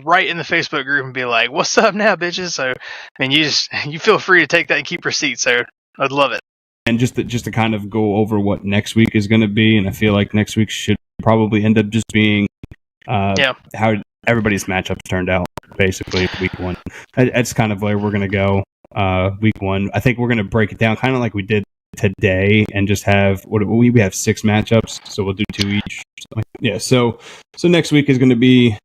right in the Facebook group and be like, "What's up now, bitches?" So, you feel free to take that and keep receipts. So, I'd love it. And just to kind of go over what next week is going to be, and I feel like next week should probably end up just being how everybody's matchups turned out. Basically, week 1. That's kind of where we're going to go. Week 1. I think we're going to break it down kind of like we did today, and just have we have 6 matchups, so we'll do 2 each. Yeah. So next week is going to be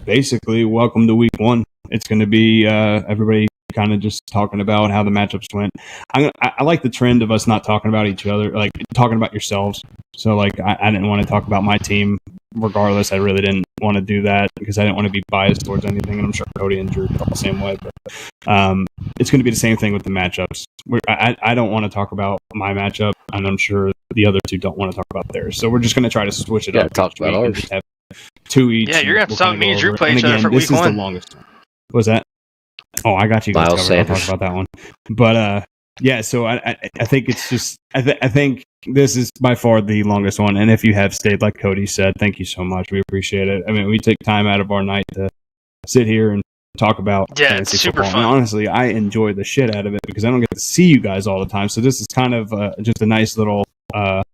basically welcome to week 1. It's going to be everybody kind of just talking about how the matchups went. I like the trend of us not talking about each other, like talking about yourselves. So like I didn't want to talk about my team regardless. I really didn't want to do that because I didn't want to be biased towards anything, and I'm sure Cody and Drew felt the same way. But it's going to be the same thing with the matchups. I don't want to talk about my matchup, and I'm sure the other two don't want to talk about theirs. So we're just going to try to switch it up. Talk about ours. Have 2 each. Yeah, you're going to have to talk me and Drew play each other for week 1. This is the longest one. What was that? Oh, I got you guys covered. I'll talk about that one. But yeah, so I think it's just I think this is by far the longest one. And if you have stayed, like Cody said, thank you so much. We appreciate it. I mean, we take time out of our night to sit here and talk about fantasy super football. fun. And honestly, I enjoy the shit out of it because I don't get to see you guys all the time. So this is kind of just a nice little kind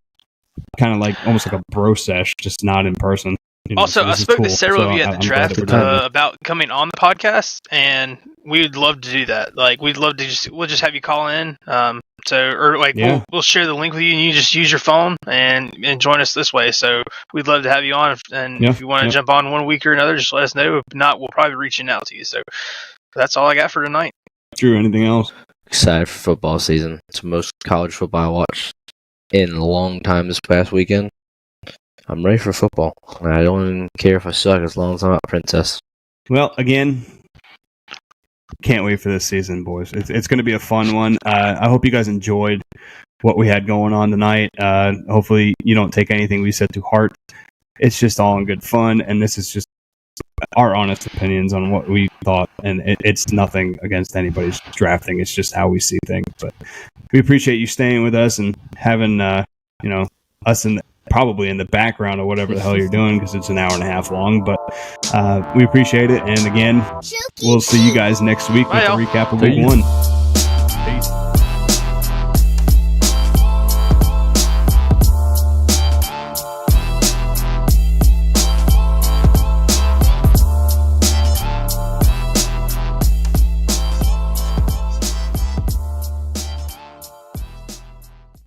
of like almost like a bro sesh, just not in person. Also, I spoke to several of you at the draft glad about coming on the podcast, and we'd love to do that. Like, we'd love to we'll just have you call in. We'll share the link with you, and you just use your phone and join us this way. So we'd love to have you on, and if you want to jump on one week or another, just let us know. If not, we'll probably be reaching out to you. So that's all I got for tonight. Drew, anything else? Excited for football season. It's the most college football I watched in a long time this past weekend. I'm ready for football. I don't even care if I suck as long as I'm not Princess. Well, again, can't wait for this season, boys. It's going to be a fun one. I hope you guys enjoyed what we had going on tonight. Hopefully you don't take anything we said to heart. It's just all in good fun, and this is just our honest opinions on what we thought, and it's nothing against anybody's drafting. It's just how we see things. But we appreciate you staying with us and having us probably in the background or whatever the hell you're doing because it's an hour and a half long. But we appreciate it, and again, we'll see you guys next week with a recap of week 1.